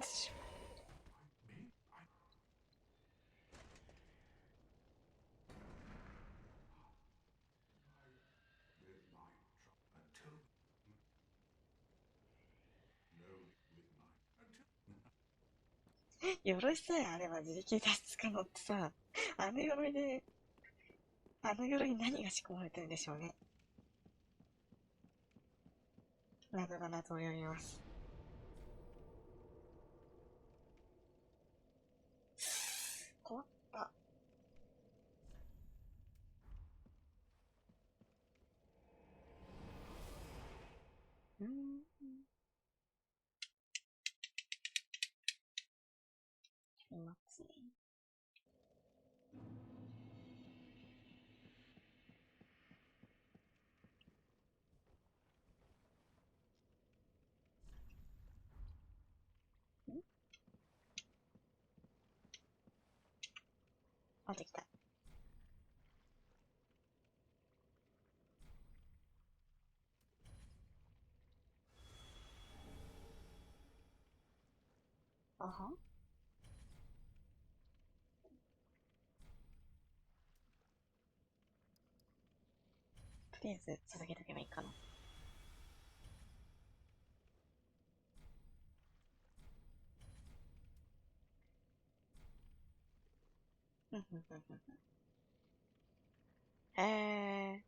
し。鎧さえあれば自力で脱出可能ってさ、あの鎧で、あの鎧に何が仕込まれてるんでしょうね。謎が謎を読みます。困った。うーん。いますね。んあ、できた。あはとりあえず続けとけばいいかな。ふんふんふんふんふん。へ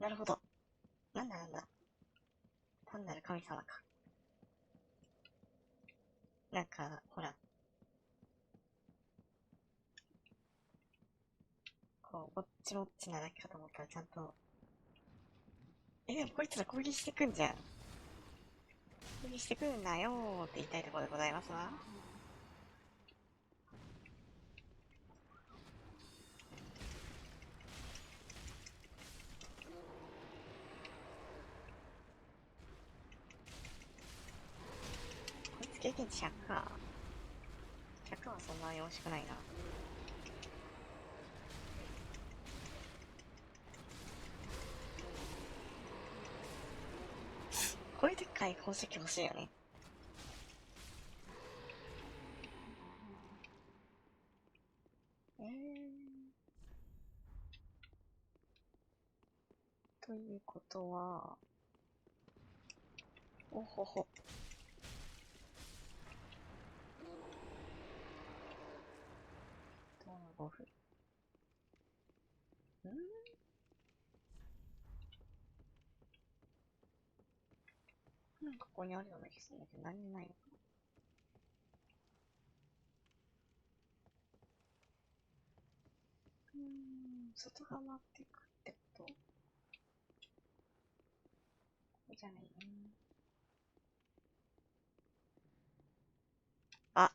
ー。なるほど。なんだなんだ。単なる神様か。なんか、ほら。こう、ぼっちぼっちなだけかと思ったらちゃんと。でもこいつら攻撃してくんじゃん。攻撃してくんなよーって言いたいところでございますわ。こいつ経験値100か。100はそんなに惜しくないな。こういうでっかい宝石欲しいよね。ということは、おほほ。ドラゴフ。なんかここにあるような気がするんだけど、何もないのかな。外側回っていくってことここじゃないね。あ、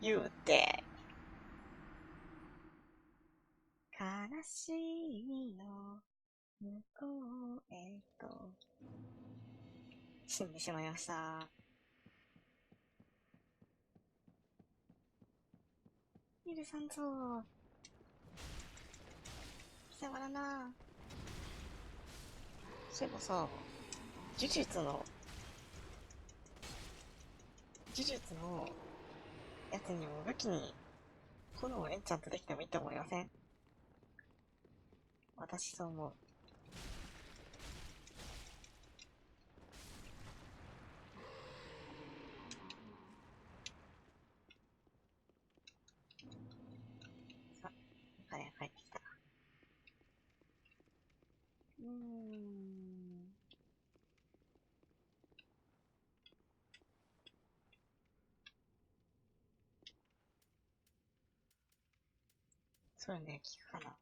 言うて。悲しみの向こうへと死んでしまいました。許さんぞ。貴様だな。そういえばさ、呪術のやつにも武器に炎をエンチャントできてもいいと思いません？私そう思う。さ、彼が帰ってきた。そうね、聞くかな。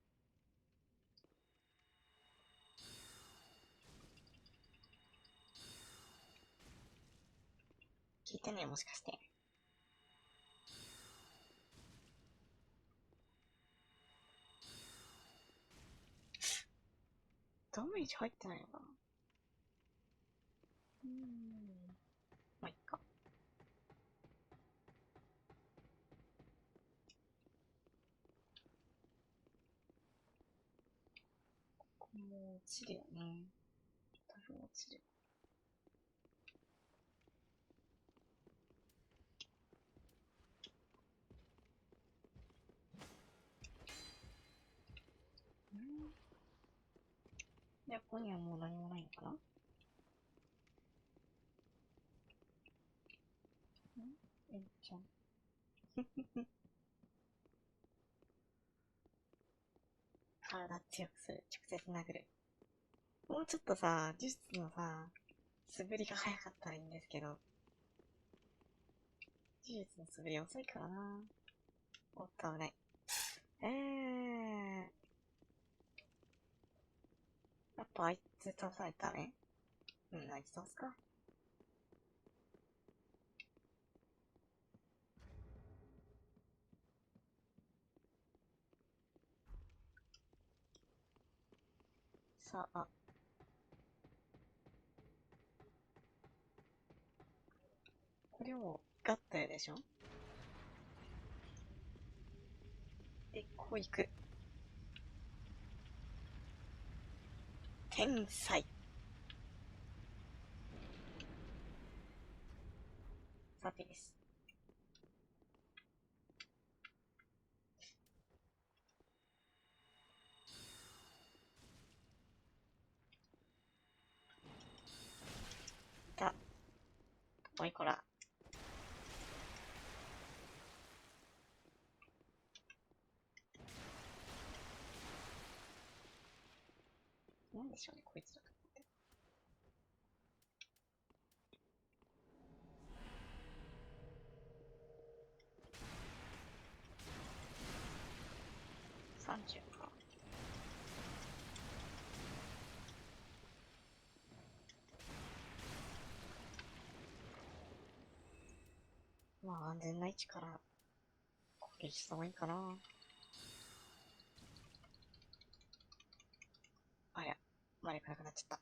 聞いてね、もしかして。ダメージ入ってないのかな。まあ、いっか。ここも落ちるよね。多分落ちる。で、ここにはもう何もないのかな。えんちゃん。体強くする。直接殴る。もうちょっとさ、呪術のさ、素振りが早かったらいいんですけど、呪術の素振り遅いからな。おっと危ない。やっぱあいつ倒されたね。あいつ倒すか。さあ。これをガッとやるでしょ。で、こういく。天才。さてです。遅いこら。なんでしょうね、こいつら。30か。まあ安全な位置から攻撃した方がいいかな。ありゃ、魔力なくなっちゃった。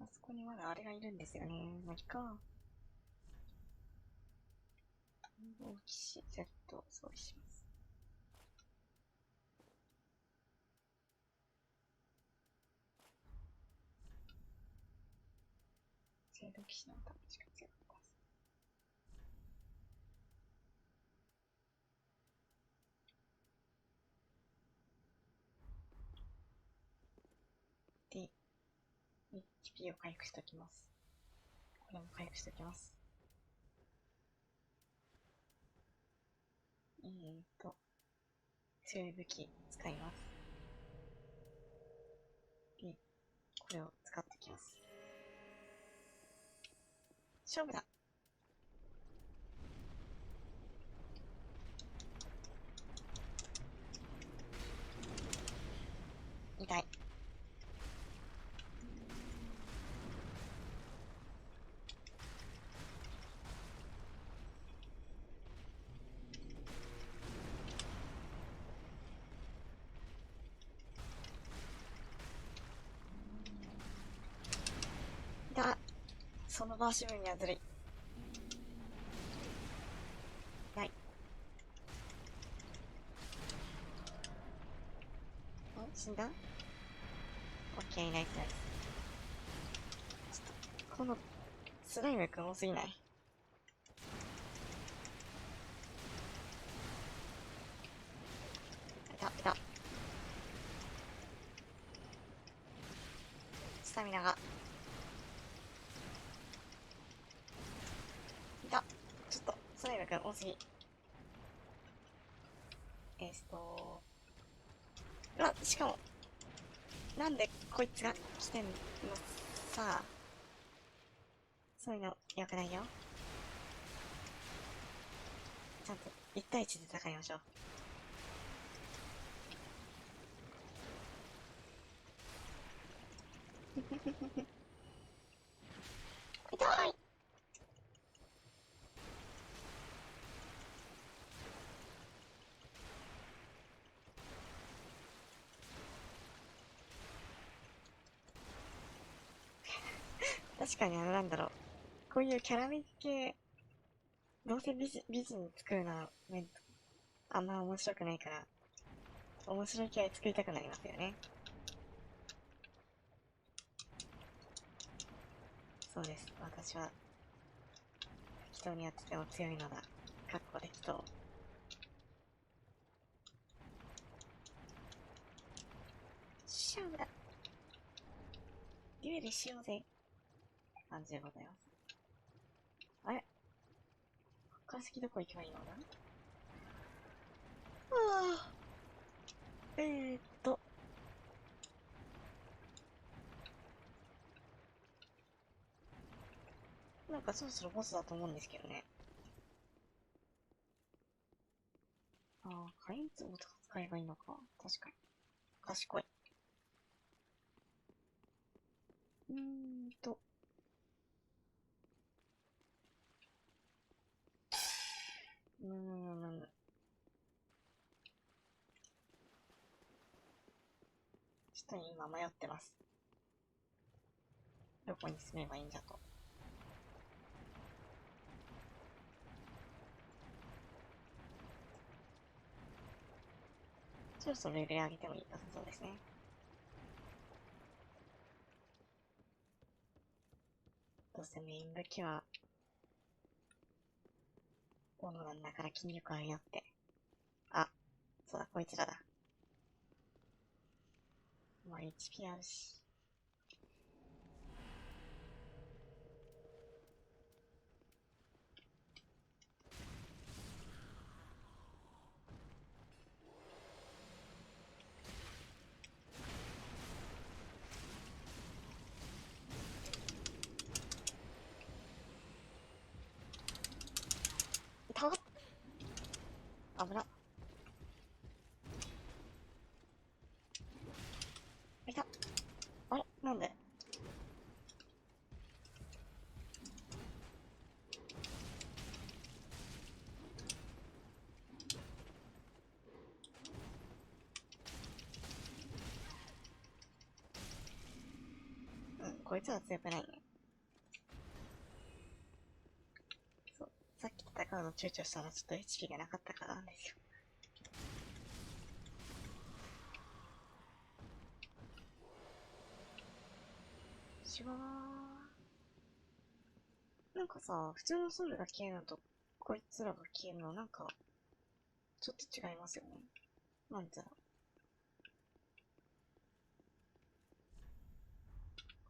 あそこにまだあれがいるんですよね。まあ、いいか。大騎士 Z を装備します。聖堂騎士の頭しか強かったです。で、HP を回復しときます。これも回復しときます。強い武器使います。で、これを使ってきます。勝負だ。痛い。だ、その回し分にはずるい。ない。ん死んだ？オッケー、ナイスナイス。ちょっと、この、スライムくん多すぎない？いた、いた。スタミナが。いた。ちょっと、スライムくん多すぎ。うわ、しかも、なんでこいつが来てんのさあ。そういうの良くないよ。ちゃんと1対1で戦いましょう。痛い。確かになんだろう。こういうキャラメル系、どうせ美人作るのはあんま面白くないから、面白いキャラ作りたくなりますよね。そうです。私は、適当にやってても強いのだ。かっこ適当。勝負だ。デュエルしようぜ。感じでございます。あれ、こっから先どこ行けばいいのだ？ああ。なんかそろそろボスだと思うんですけどね。ああ、火炎壺とか使えばいいのか。確かに。賢い。うーんと。ちょっと今迷ってます。どこに住めばいいんだと。そろそろレベル上げてもいいかそうですね。どうせメイン武器は、斧なんだから筋力上げよって。あ、そうだ、こいつらだ。まあ HP あるし。たわっ危な。いた。あれなんでこいつは強くないね。そう。さっき戦うの躊躇したらちょっと HP がなかったからなんですよ。シュワー。なんかさ、普通のソウルが消えるのと、こいつらが消えるのなんか、ちょっと違いますよね。なんでだろう。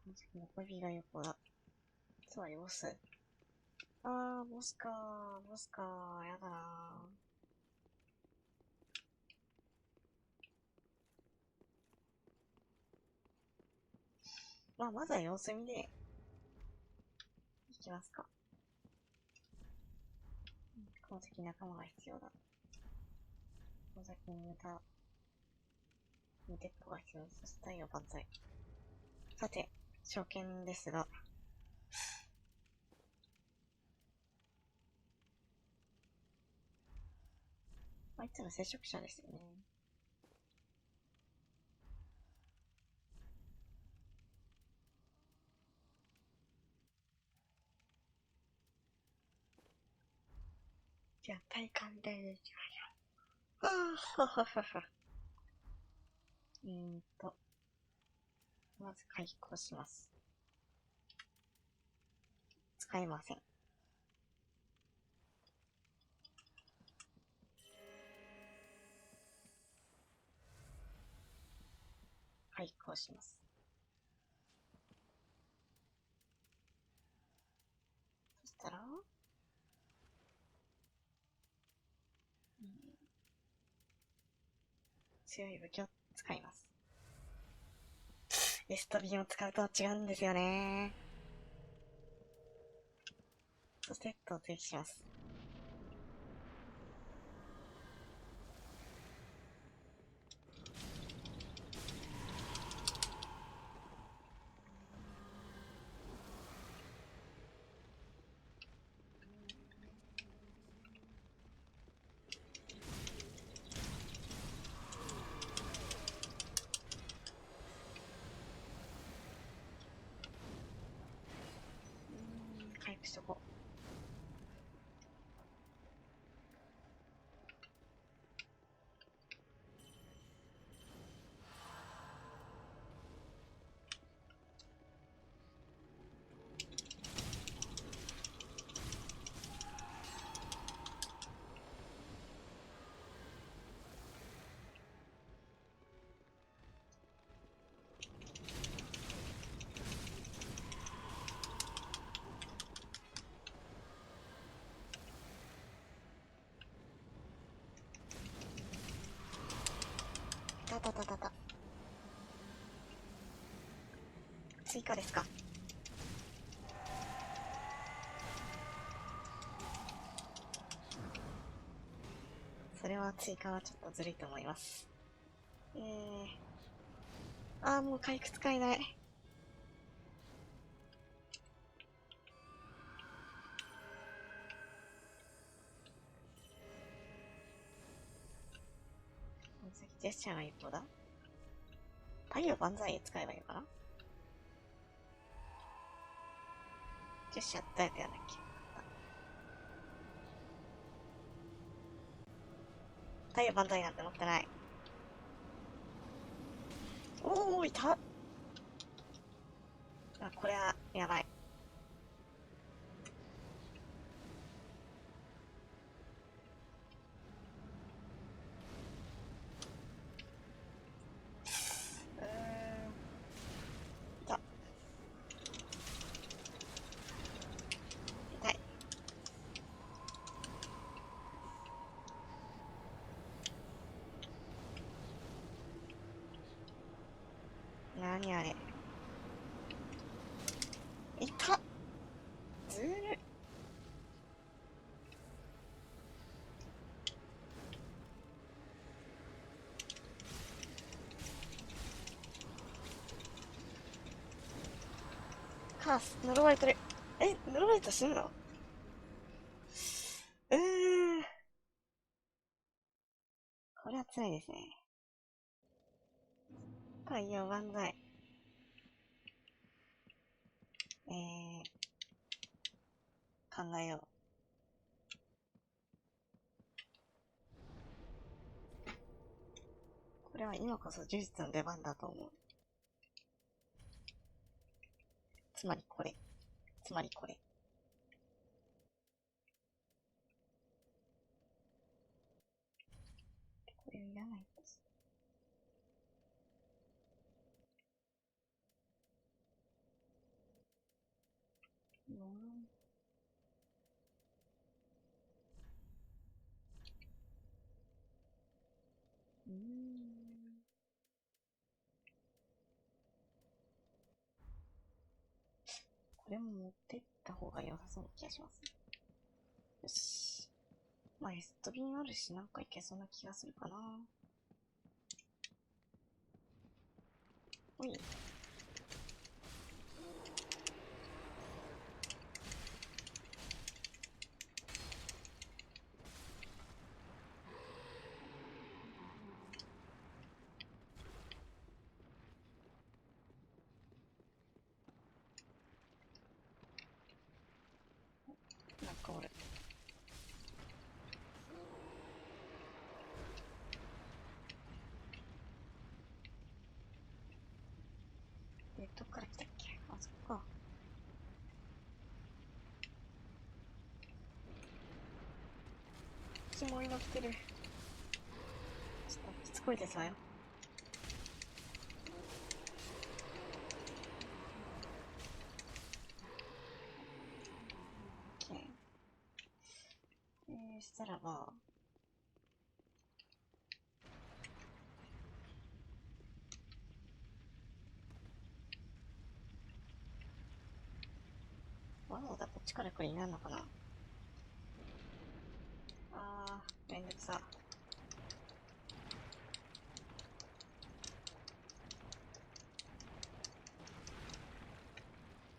この先の小指が横だ。つまりボス。ボスかー、ボスかー、やだなー。まあ、まずは様子見で、いきますか。この先仲間が必要だ。この先に無鉄砲が必要です。そして太陽万歳。さて、初見ですが、あいつら接触者ですよね。じゃあ、体感でいきましょう。はははは。まず回復をします。使えません。回復をします。そしたら、強い武器を使います。エストビンを使うと違うんですよね。そして、突撃します。回復しとこう。たたたたた。追加ですか。それは追加はちょっとずるいと思います。もう回復使えない。ジェスチャーが一歩だ。太陽万歳使えばいいのかな。ジェスチャーどうやってやんだっけ。太陽万歳なんて持ってない。おー、いた。これは、やばい。何あれ。いた。ずるい。カース、呪われてる。え、呪われたら死ぬの？これは辛いですね。太陽万歳。考えよう。これは今こそ呪術の出番だと思う。つまりこれ。つまりこれ。これいらないです。これも持ってった方が良さそうな気がします。よし。まあ、エストビンあるし、なんかいけそうな気がするかな。おい。なんかおる。どっから来たっけ？あ、そっか。キモいの来てる。ちょっとしつこいですわよ。したらば、わざわざこっちから来るになるのかな。めんどくさ。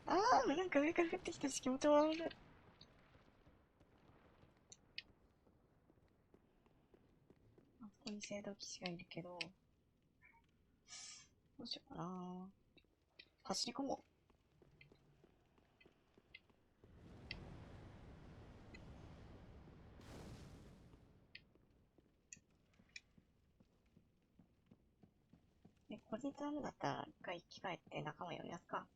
なんか上から降ってきたし気持ち悪い。あそこに聖堂騎士がいるけど、どうしようかな。走り込もう。これでダメだったら一回生き返って仲間呼びますか。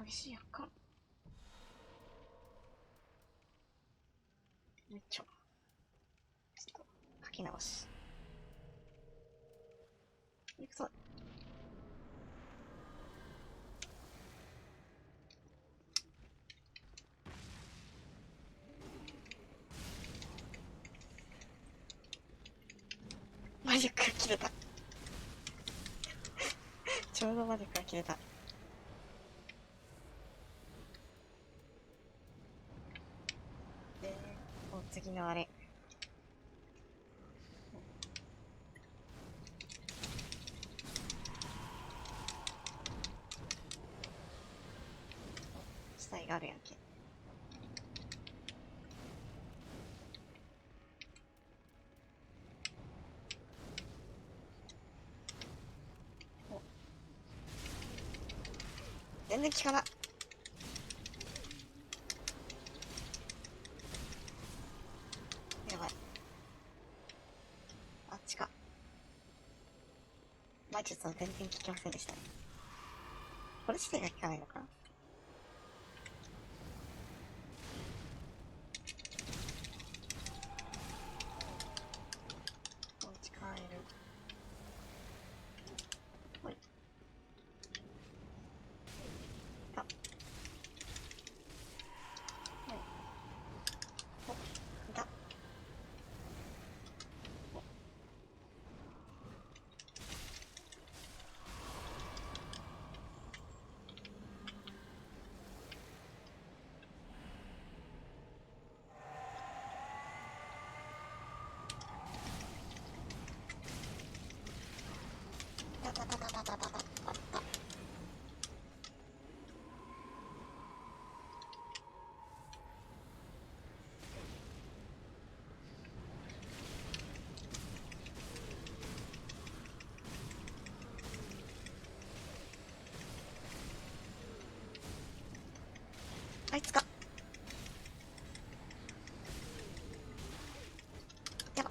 激しいやっか。めっちゃ。ちょっと、書き直し。いくぞ。マジックが切れた。ちょうどマジックが切れた。次のあれ。死体があるやんけ。全然効かな。やばい。あっちか。術は全然効きませんでしたね。これ自体が効かないのかな。持ち帰る。ほい。あ。はい。お、いた。たたたたたたたたた。あいつか。やば。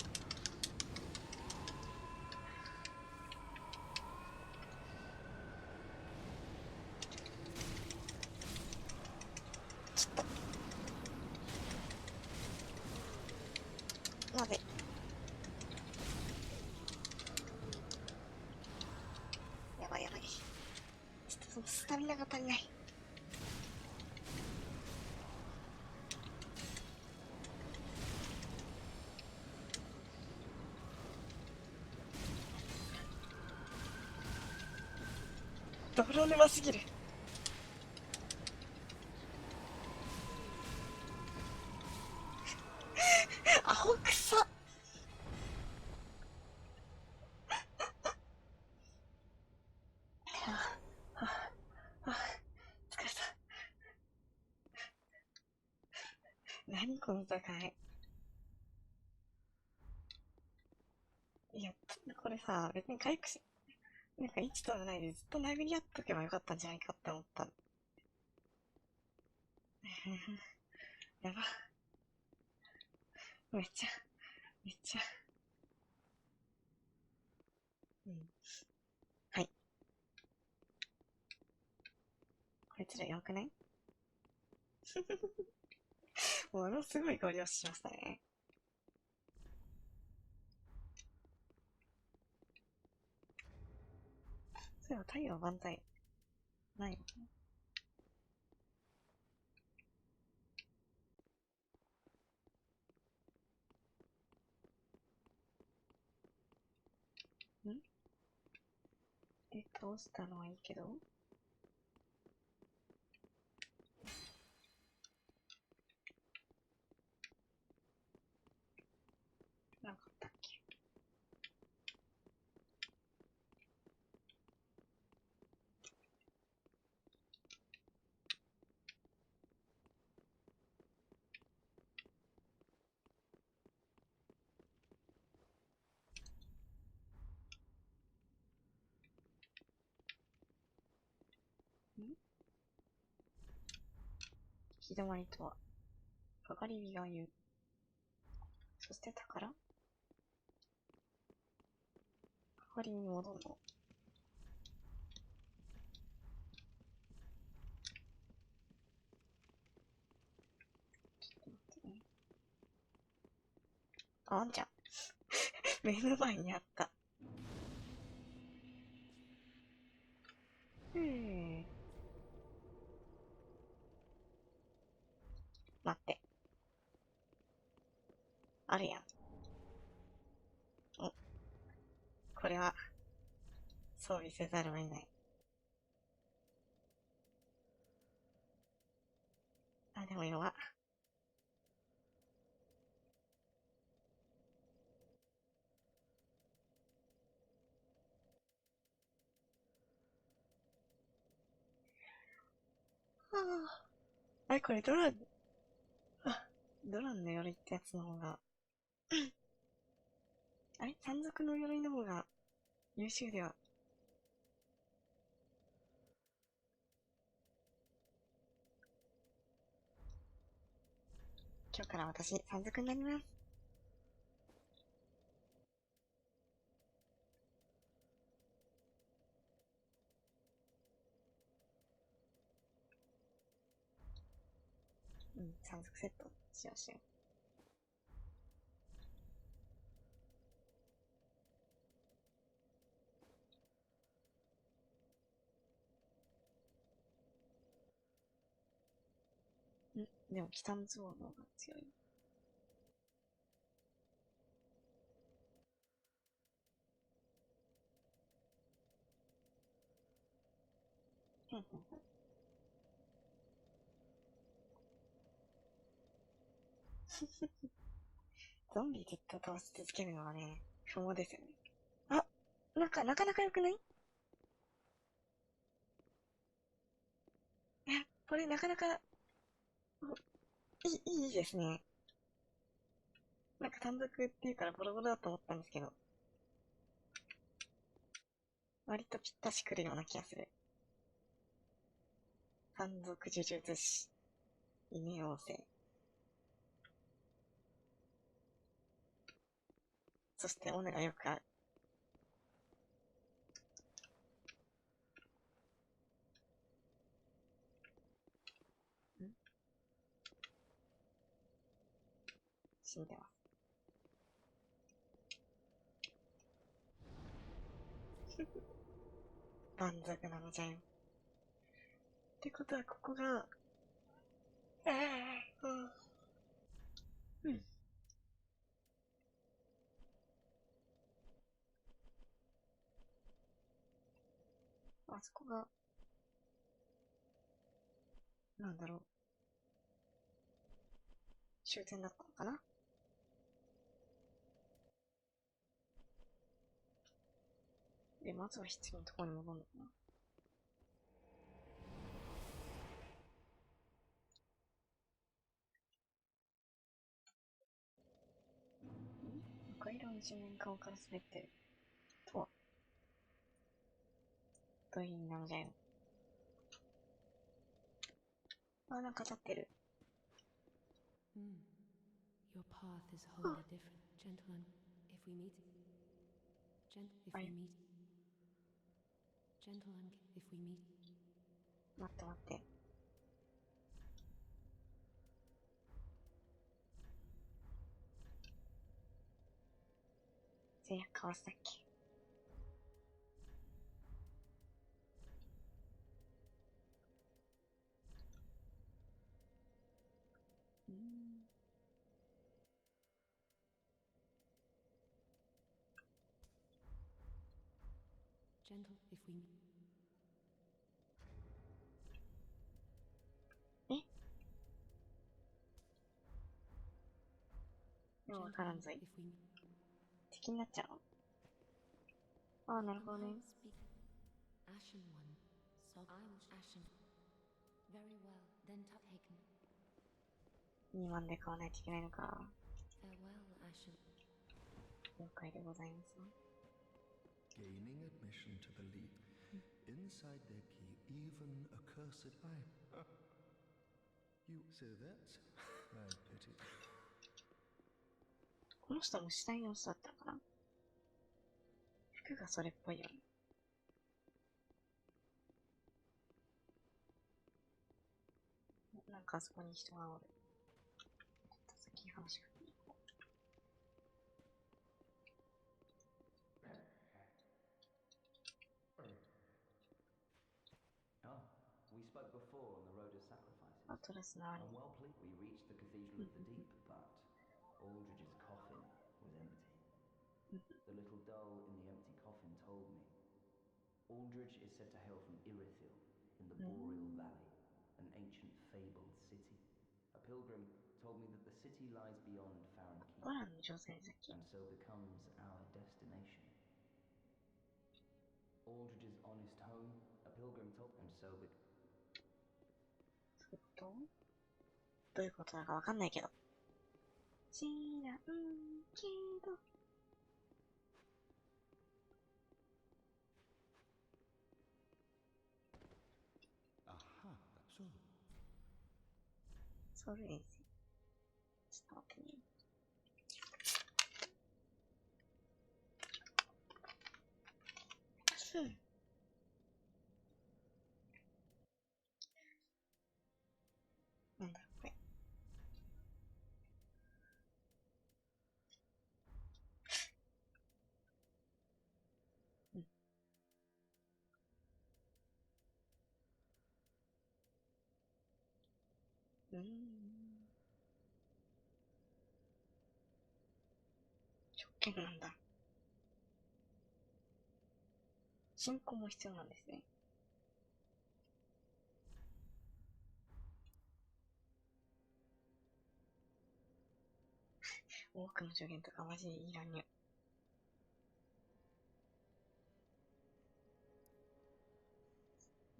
ちょっと。まずい。やばいやばい。ちょっとそのスタミナが足りない。泥沼すぎる。アホくさ。疲れた。何この戦い。いや、これさ、別に回復し、なんか1とないでずっと殴り合っとけばよかったんじゃないかって思った。やば。めっちゃ、めっちゃ。うん。はい。こいつらよくないものすごいご了承しましたね。そういえば太陽万歳。ないのかなん倒したのはいいけどなかったっけ。日だまりとは、かかり火が言う。そして宝かかりに戻るの。ちょっと待ってね。あんちゃん。目の前にあった。待って。あるやん。お、これは、装備せざるを得ない。あ、でも弱。はあ。あれ、これドラン、ドランの鎧ってやつの方が、あれ山賊の鎧の方が優秀では。今日から私、山賊になります。うん、山賊セットしましたよ。でも、北のズボンの方が強い。ゾンビずっと倒し続けるのはね、不毛ですよね。あ、なかなか良くない？いや、これなかなか、いいですね。なんか単独っていうからボロボロだと思ったんですけど、割とぴったしくるような気がする。単独呪術師、犬妖精。そしてオネがよく合う。死んでます。満足なのじゃよ。ってことは、ここが、うん。あそこが、なんだろう。終点だったのかな？で、まずは必要なところに戻るのかな？赤色の地面顔から滑ってる。とは、どういう意味なのじゃよ。あ、なんか立ってる。Your path is wholly different, gentlemen. If we meet, gentlemen, if we meet. 待って待って。制約交わしたっけ？Gentle, if we meet. ようわからんぞい。 If we meet. 敵になっちゃうの？ああ、なるほどね。Ashen one. So I'm Ashen. Very well. Then taken. 2万で買わないといけないのか。Farewell, Ashen. 了解でございます。Gaining admission to the League. Inside their key, even a cursed eye. You say that? I pity. この人も死体の様子だったのかな？服がそれっぽいよね。なんかあそこに人がおる。ちょっと先に話がいい。We spoke before on the road of sacrifices. アトラスの兄。 I'm well pleased. We reached the Cathedral of the Deep, but Aldrich's coffin was empty. The little doll in the empty coffin told me. Aldrich is said to hail from Irithyll in the Boreal Valley, an ancient fabled city. A pilgrim told me that the city lies beyond Farron Keep, ゴランの女性だっけ？ and so becomes our destination. Aldrich's honest home, a pilgrim told, and so becomes. そういうこと？どういうことだかわかんないけど。知らんけど。Aha, that's all. ソウル衛星。ちょっと待ってね。なんだろうこれ。職権なんだ。進行も必要なんですね。多くの助言とかマジいらんにゃ。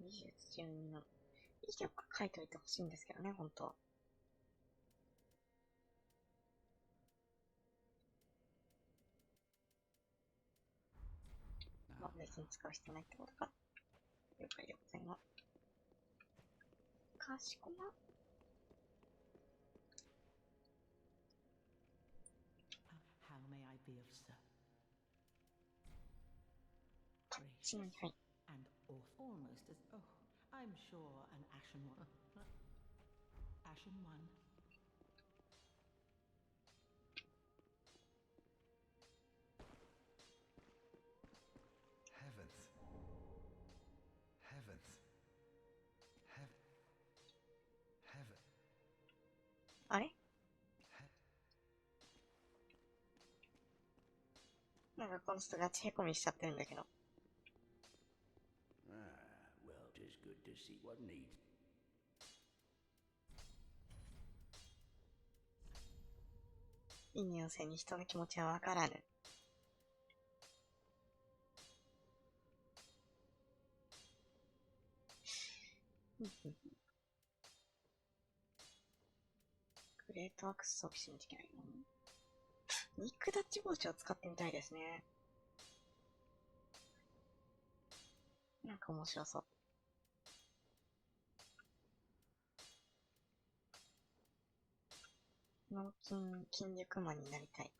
美術12のいい曲書いておいてほしいんですけどね、ほんと。まあ別に使う必要ないってことか。了解でございます。かしこま。How may I be of service? ちなみに、はい。 And almost as I'm sure an ashen one. Ashen one. Heavens. Heavens. Heaven. あれなんかこの人ガチへこみしちゃってるんだけど。Ah, well, 'tis good to see what needs. 意味を背に人の気持ちはわからぬ。グレートアクス装備しなきゃいけないの？ニックダッチ帽子を使ってみたいですね。なんか面白そう。脳筋力マンになりたい。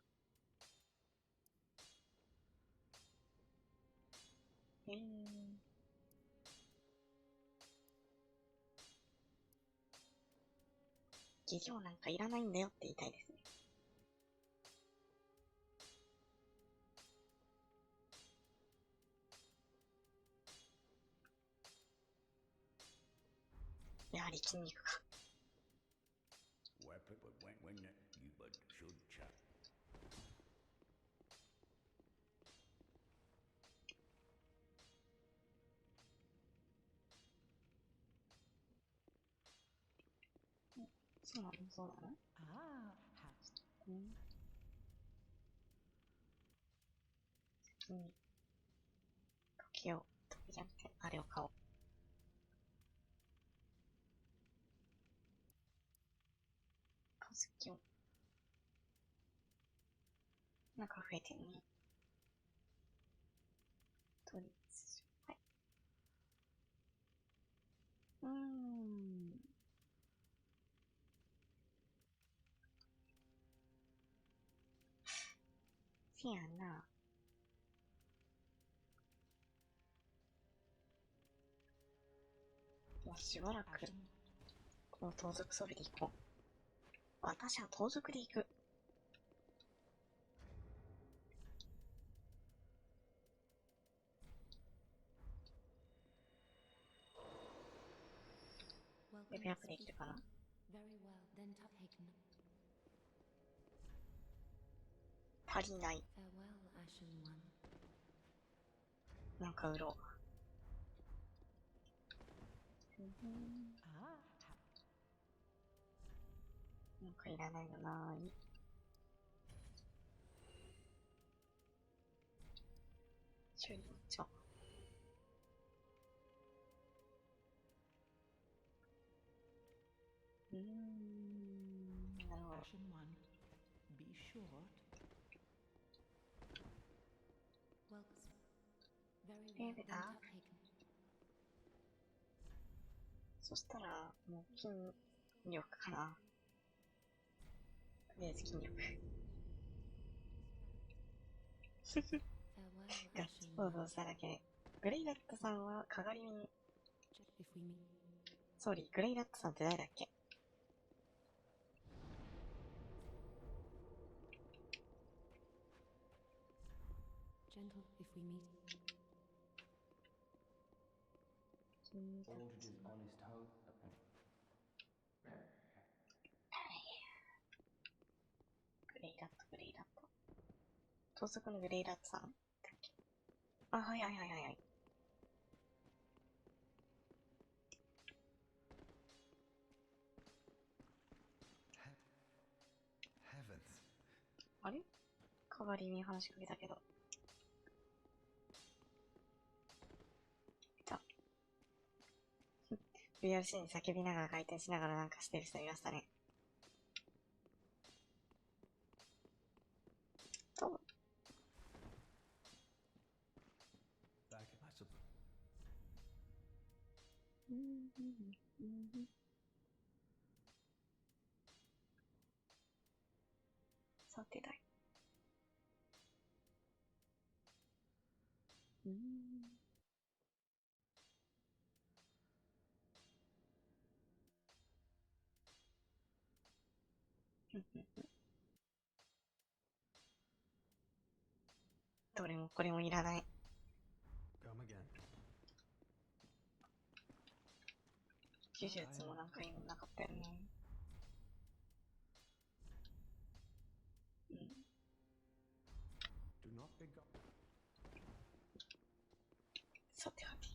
技量なんかいらないんだよって言いたいですね。やはり筋肉か。Weapon, but when you but should chat. そうなの？そうなの？ How? 先に時じゃなくて、あれを買おう。小月を。なんか増えてるね。とりあえず、はい。せやな。もうしばらく、この盗賊装備で行こう。私は盗賊で行く。レベルアップできるかな？ Very well, then Tuphaken. 足りない。 Farewell, Ashen One. なんか売ろう。なんかいらないのなーに。修理長。なるほど。 Ashen one. Be short. Well, very well, Leave then it up. Tuphaken. そしたら、もう筋力かな。とりあえず筋力。Farewell, ガッツ Ashen ポー One. ズだらけ。グレイラットさんはかがりに、 If we meet. ソーリー、グレイラットさんって誰だっけ？ Gentle, if we meet. Aldridge's honest hope. ラット、グレイラット。盗賊のグレイラットさんだっけ？あ、はいはいはいはいはい。Heavens. あれ？代わりに話しかけたけど。いた。VRC に叫びながら回転しながらなんかしてる人いましたね。と、Back at my supply. さてだい。どれもこれもいらない。Come again. 技術もなんか今なかったよね。Do not be gone. さてはて。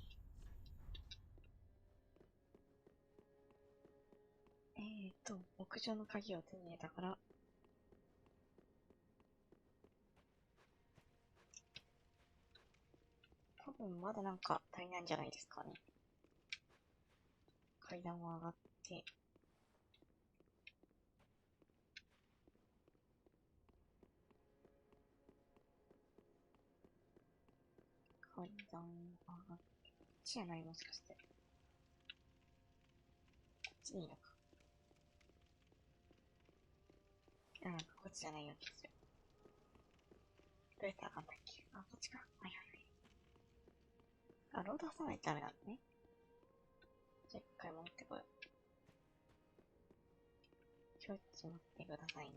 屋上の鍵を手に入れたから、多分まだなんか足りないんじゃないですかね。階段を上がって、階段を上がって、こっちじゃないもしかして。こっちでいいのか。いや、なんかこっちじゃないような気がする。どうやって上がったっけ？あ、こっちか。はいはいはい。あ、ロード挟まないとダメなんだね。じゃあ一回戻ってこよう。ちょっと待ってくださいね。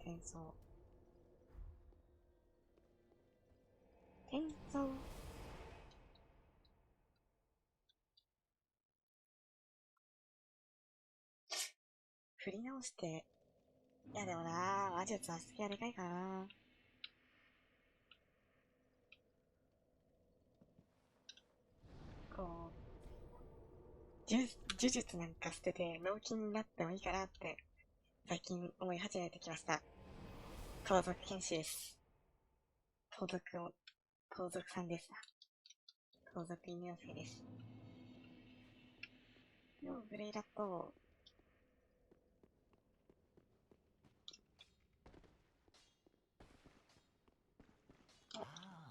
転送。転送。振り直して。いやでもなぁ、魔術は好きはでかいかな。こう、呪術なんか捨てて、脳筋になってもいいかなって、最近思い始めてきました。盗賊剣士です。盗賊さんですな。盗賊異名生です。でも、グレイラット、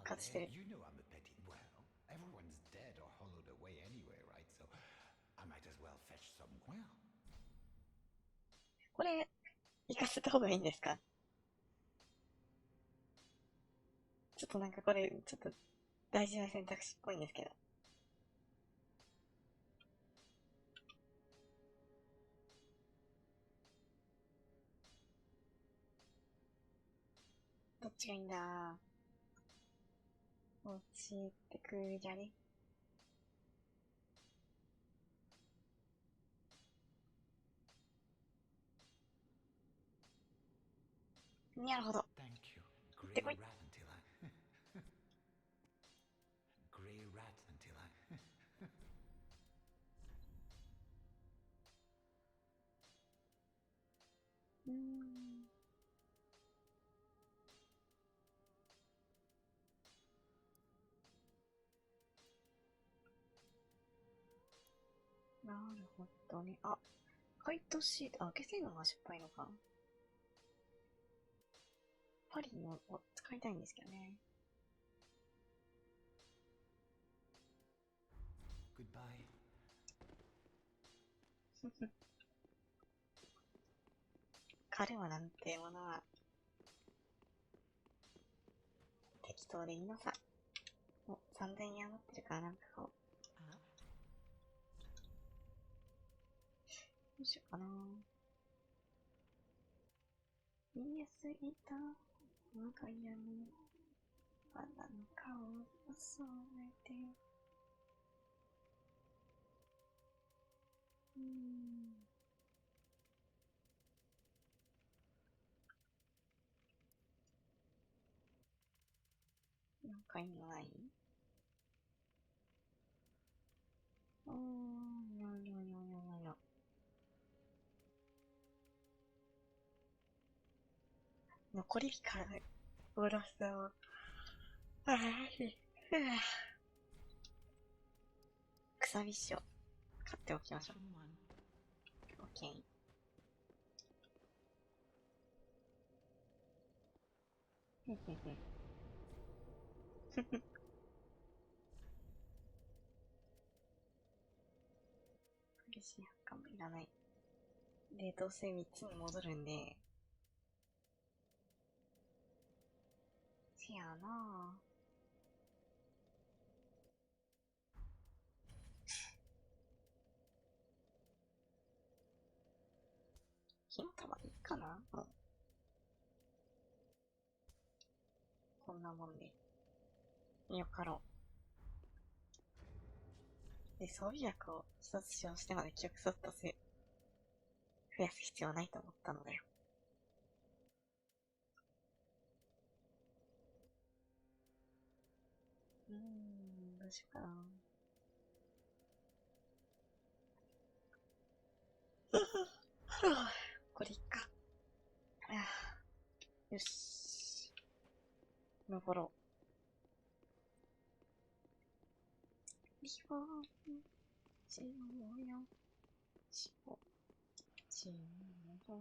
勝ちして there. る。You know I'm a petty. Well, everyone's dead or hollowed away anyway, right? So I might as well fetch some. Well, これ、行かせた方がいいんですか？ちょっとなんかこれ、ちょっと大事な選択肢っぽいんですけど。どっちがいいんだ？教えてくれじゃね？なるほど。 thank you. 行ってこい。Grey rat until I. Grey rat until I. なるほどね。あ、回答シート、あ、消せるのが失敗のか。パリのを使いたいんですけどね。Goodbye. カルマなんてものは適当でいいのさ。もう3000円余ってるからなんかこう、Ah, どうしようかな。言いやすいた我が家にバナの顔を添えて。なんか意味ない？残りからボラスを、くさびしを買っておきましょ Ashen う。OK。ふんふんふん。激しい発汗もいらない。で、どうせ3つに戻るんで、せやなぁ。火の玉でいいかな、もう。こんなもんで。よかろう。で、装備薬を一つ使用してまで記憶ソフト増やす必要ないと思ったのだよ。どうしようかな。これいっか。よし。登ろう。リボン、しようよ。しよう。しよう、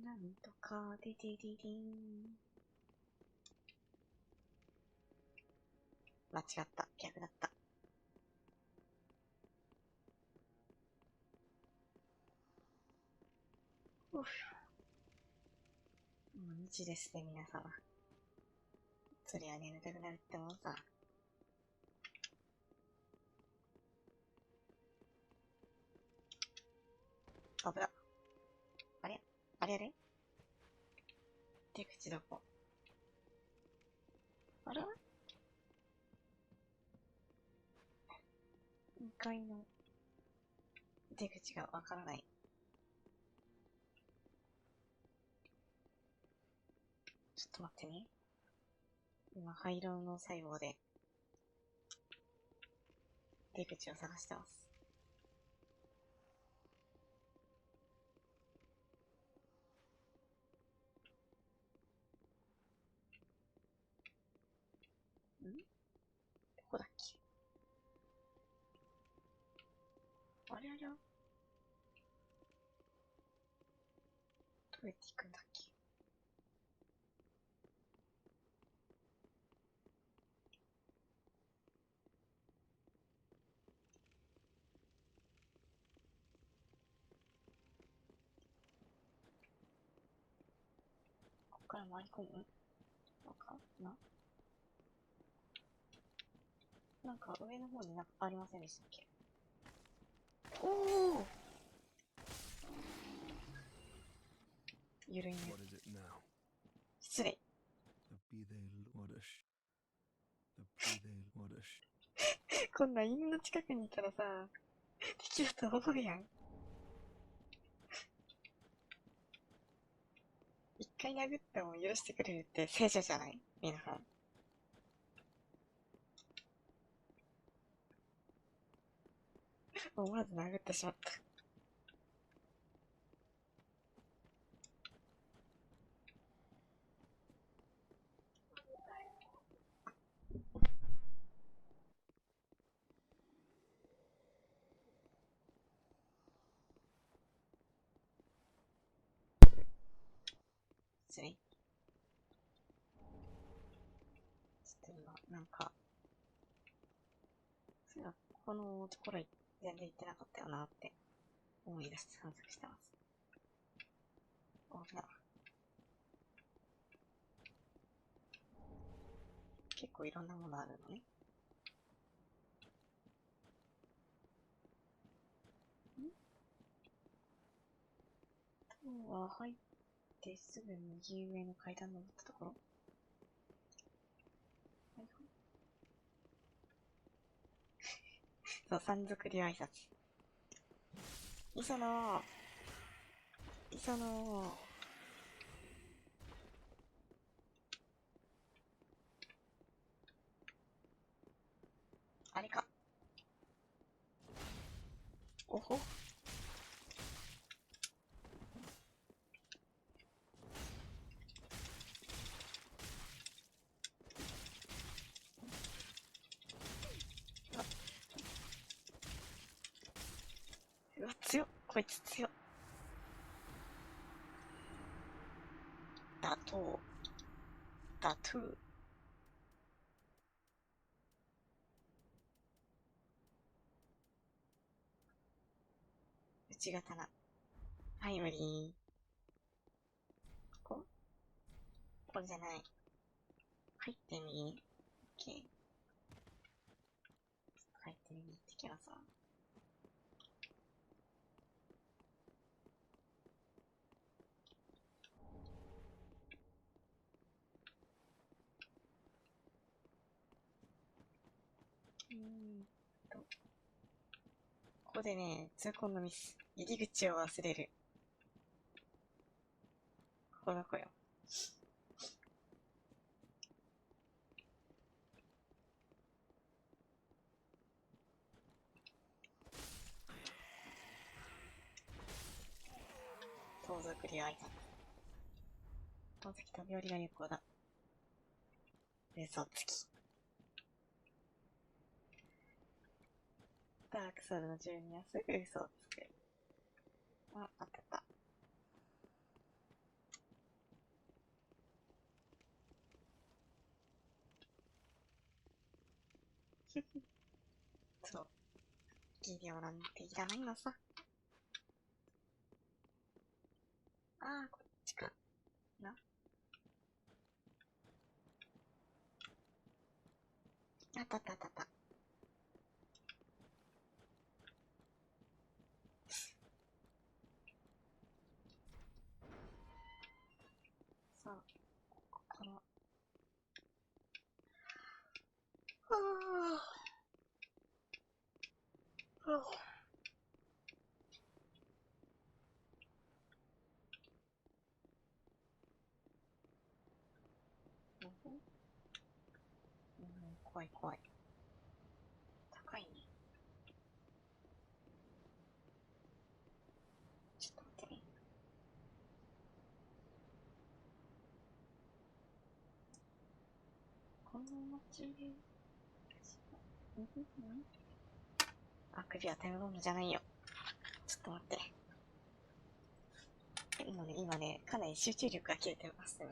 なんとか、ででででん。間違った。逆だった。もう2時ですね、皆様。そりゃ眠たくなるってもんさ。あぶら。あれあれあれ出口どこ？あれ ?2 階の出口がわからない。ちょっと待ってね。今、灰色の細胞で出口を探してます。どこだっけ？あれあれ？どうやって行くんだっけ？こっから回り込むのかな？なんか上の方になんかありませんでしたっけ？おー！ゆるいね。 What is it now? 失礼。The Bidel Wadash. The Bidel Wadash. こんな犬の近くにいたらさ、敵だと思うやん。一回殴っても許してくれるって聖女じゃない？皆さん。思わず殴ってしまった。失礼。ちょっと今、なんか、そういえばこのところ全然行ってなかったよなって思い出して散策してます。お、だ。結構いろんなものあるのね。今日は入ってすぐ右上の階段登ったところ。はいはい。そう、さんづくり挨拶。磯野磯野おほ。うわ、強っ。こいつ強っ。打倒。打倒。内刀。はい、無理。ここれじゃない。入ってみ。オッケー。入ってみてきますわ。ここでね、痛恨のミス。入り口を忘れる。ここどこよ。盗賊竜挨拶。盗賊飛び降りが有効だ。嘘つき。ダークソウルの住人はすぐ嘘をつく。あ、あったあった。そう。技量なんていらないのさ。ああ、こっちか。な。あったあったあったあった。そう。この。ああ。怖い怖い。高いね。ちょっと待ってね。この街で。あ、首はタイムボムじゃないよ。ちょっと待って。今ね、かなり集中力が切れてますね。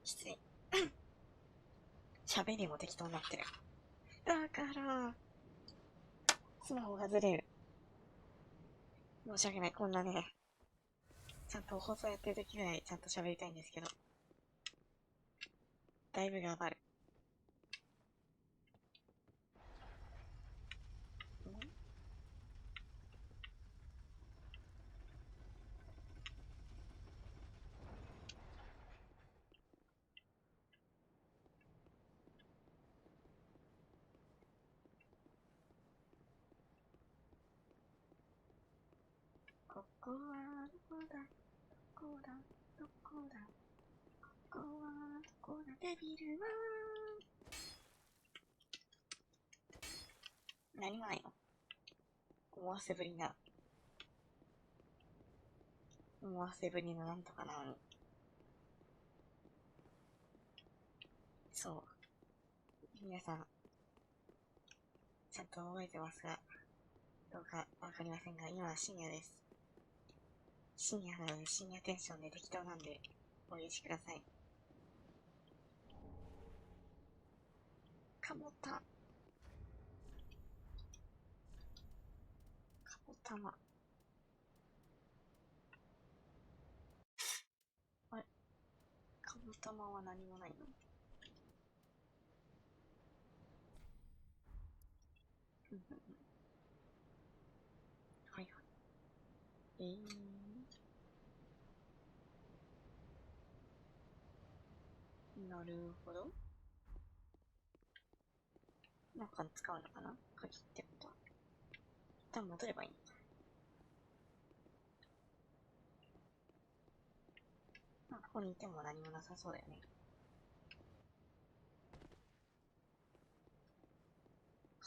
失礼。喋りも適当になってる。だから、スマホがずれる。申し訳ない。こんなね、ちゃんと放送やってる時ぐらいちゃんと喋りたいんですけど。だいぶ頑張る。ここはどこだ、どこだ、どこだ、ここはどこだ、デビルは何もないの。思わせぶりな。思わせぶりのなんとかなのに。そう。皆さん、ちゃんと覚えてますが、どうかわかりませんが、今は深夜です。深夜なので深夜テンションで適当なんで、お許しください。かもた。かもたま。あれかもたまは何もないの？はいはい。なるほど。なんか使うのかな？鍵ってことは。一旦戻ればいいのか。まあ、ここにいても何もなさそうだよね。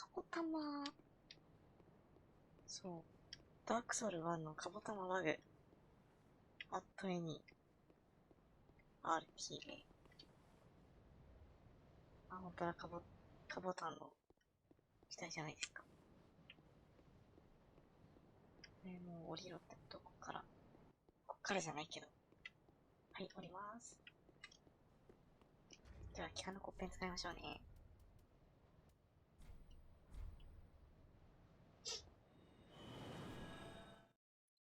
カボタマ、そう。ダークソウル1のカボタマバグ。アットエニー。RT ね。あ、ほんとだ、カボタンの機体じゃないですか。ね、もう降りろってこと、こっから。こっからじゃないけど。はい、降ります。では、機関のコッペン使いましょうね。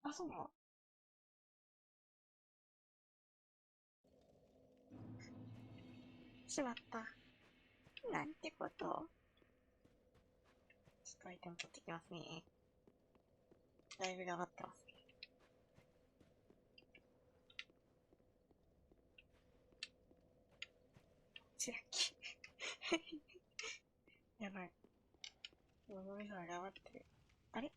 あ、そうなの？しまった。なんてこと。ちょっとアイテム取ってきますね。だいぶ頑張ってますね。ちらっき。やばい。ものみさん頑張ってる。あれ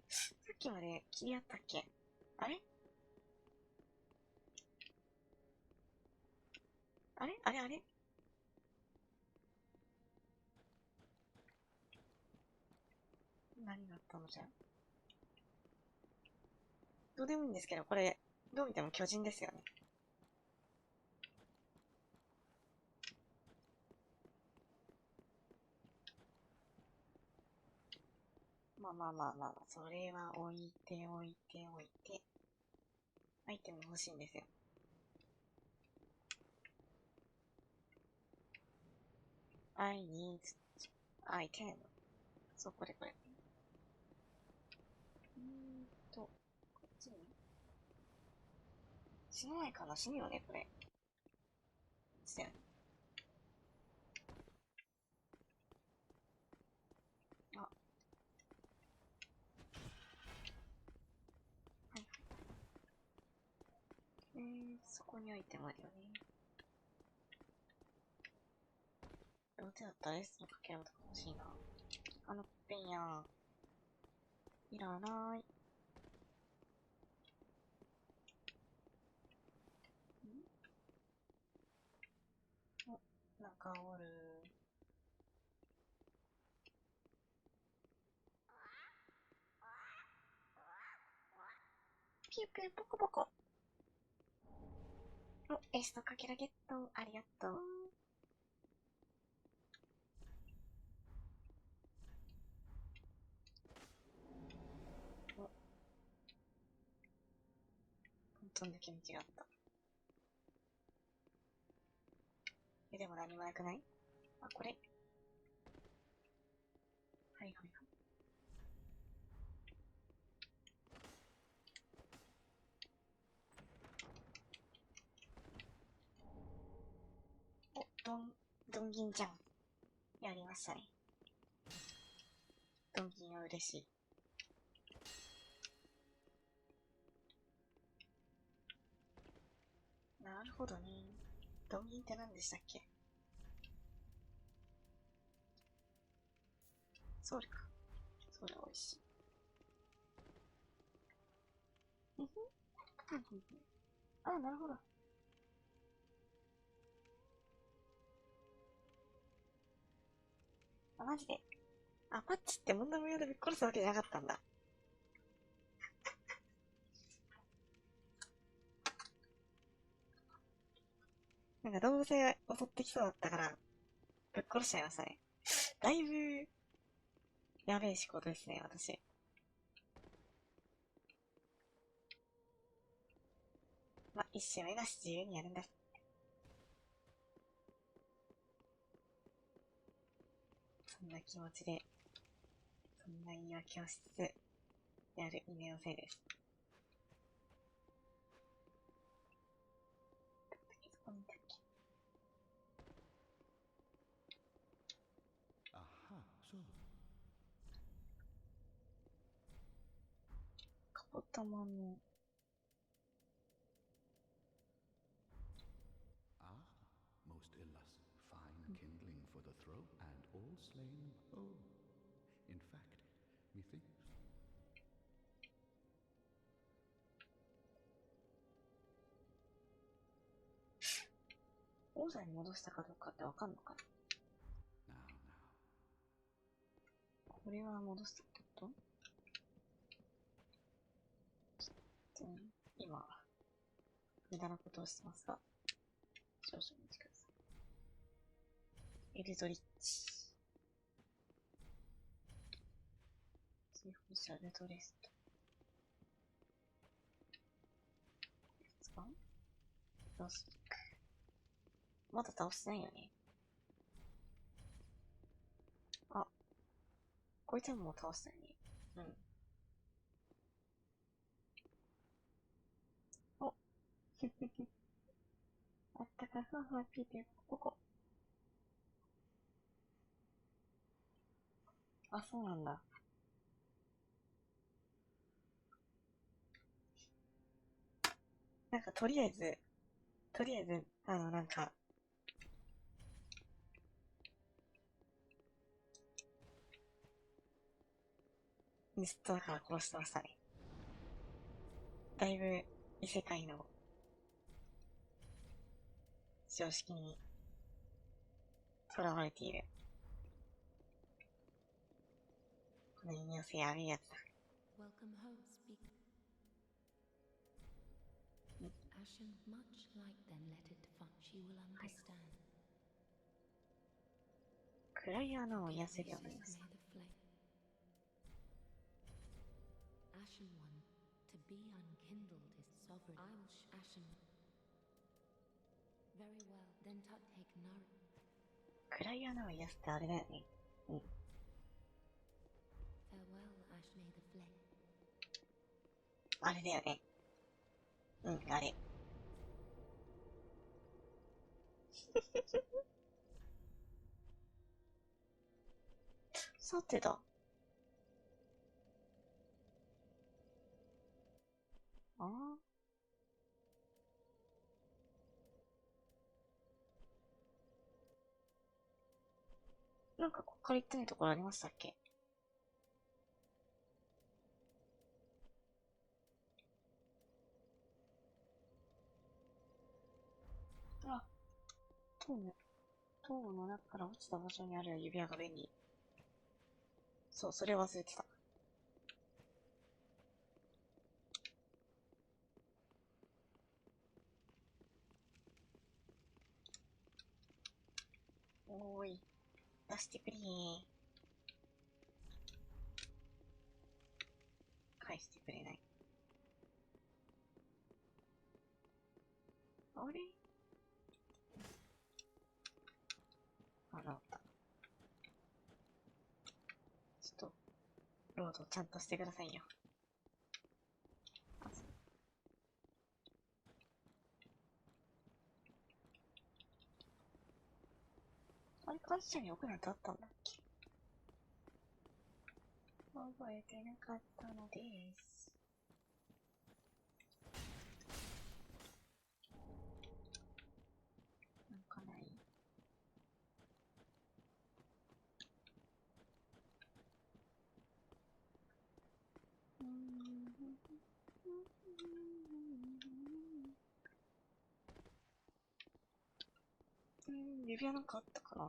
さっきまで切り合ったっけ？あれあれ何があったのじゃ？どうでもいいんですけど、これ、どう見ても巨人ですよね。まあ、それは置いて。アイテム欲しいんですよ。I need item. そう、これ。こっちに死なないかな？死ぬよね、これ。死だよね。あ。はいはい。そこにアイテムあるよね。どうやったら S のかけらとか欲しいな。あのペンやん。いらない。お、なんかおる。ピューピューポコポコ。お、S のかけらゲット。ありがとう。お、本当にだけ道があった。でも何もなくない？あ、これ。はい。お、ドンギンじゃん。やりましたね。ドンギンは嬉しい。なるほどね。ドンギンって何でしたっけ？ソウルか。ソウル美味しい。あ、なるほど。あ、マジで。あ、パッチって問題無用でぶっ殺すわけじゃなかったんだ。なんか動物が襲ってきそうだったから、ぶっ殺しちゃいましたね。だいぶ、やべえ仕事ですね、私。ま、一種目なし自由にやるんだ。そんな気持ちで、そんな言い訳をしつつ、やる犬のせいです。そこにいたっけ？ Aha, so. カボタマの、Ah, most illustrious. Fine kindling for the throat, and all slain. Oh, in fact, methinks. 王座に戻したかどうかってわかんのかな。 Now, now. これは戻したってこと？ちょっと今、無駄なことをしてますが、少々お待ちください。エルドリッチ。追放者ルドレスト。使う？ロスティック。まだ倒してないよね。あ、こいつももう倒したよね。うん。おあったかふわふわピーピーここ。あ、そうなんだ。なんかとりあえず、なんか、ミストだから殺してましたね。だいぶ異世界の常識に囚われている。この人形性やべえやつだ。Welcome home, speak. Ashen, much like them, let it fun. She will understand. 暗い穴を癒せるようになりま May した。 the flame. Ashen one, to be unkindled is sovereign. I will Ashen. Very well, then take nourish. 暗い穴を癒すってあれだよね。うん。 Farewell, Ash, may the flame. あれだよね。うん、あれ。さてだ。ああ。なんかこっから行ってないところありましたっけ？あ、塔の中から落ちた場所にある指輪が便利。そう、それ忘れてた。おーい。出してくれー。返してくれない。あれ？あ、治った。ちょっと、ロードちゃんとしてくださいよ。あ、あれ、感謝に奥なんてあったんだっけ？覚えてなかったのです。なんかない？指輪なんかあったかな？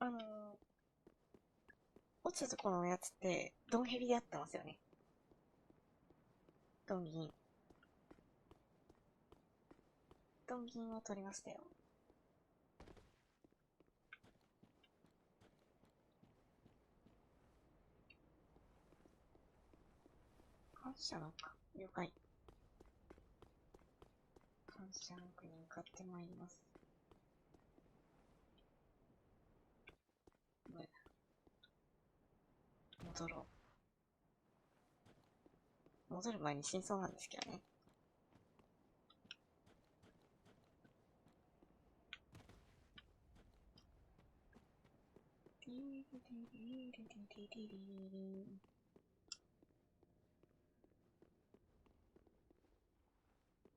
あのー、落ちたところのやつって、ドンヘビであってますよね。ドン銀。ドン銀を取りましたよ。感謝のか。了解。感謝の国に向かってまいります。戻ろう。戻る前に真相なんですけどね。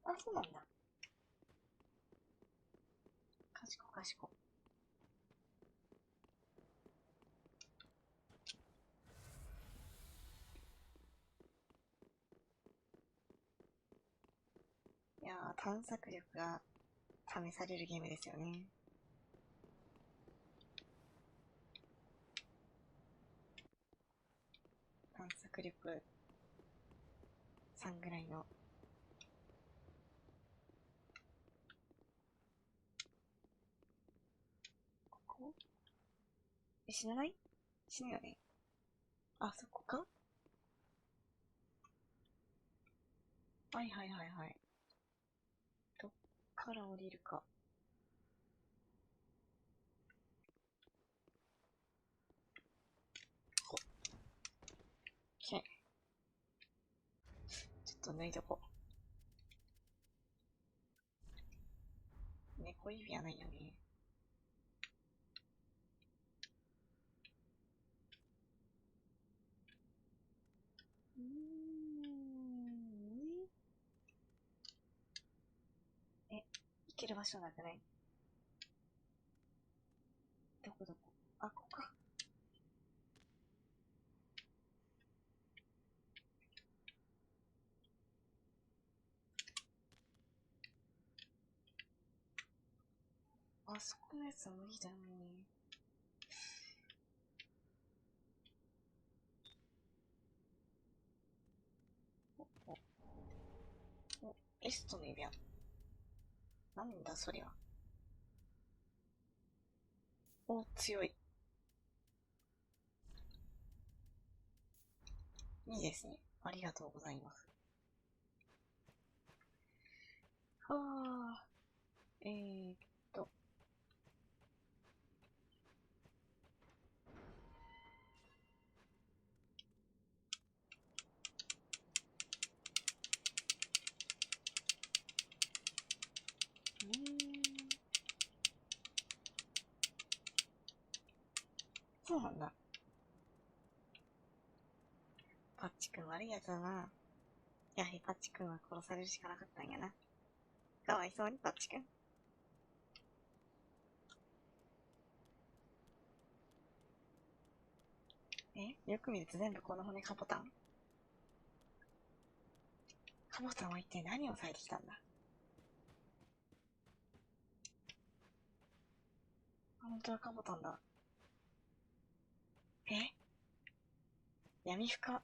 あ、そうなんだ。かしこ。探索力が試されるゲームですよね。探索力3ぐらいの。ここ死なない？死ぬよね。あ、そこか？はいはいはいはい。どっから降りるか。OK。ちょっと脱いどこう。猫指輪ないよね。行ける場所なくない？どこどこ？あ、ここか。あそこのやつは無理だよね。エストの指輪。なんだそりゃ。お、強い。いいですね。ありがとうございます。はあ。と。そうなんだ。パッチ君悪いやつだな。やはりパッチ君は殺されるしかなかったんやな。かわいそうにパッチ君。よく見ると全部この骨カボタン？カボタンは一体何をされてきたんだ？本当はカボタンだ。闇深。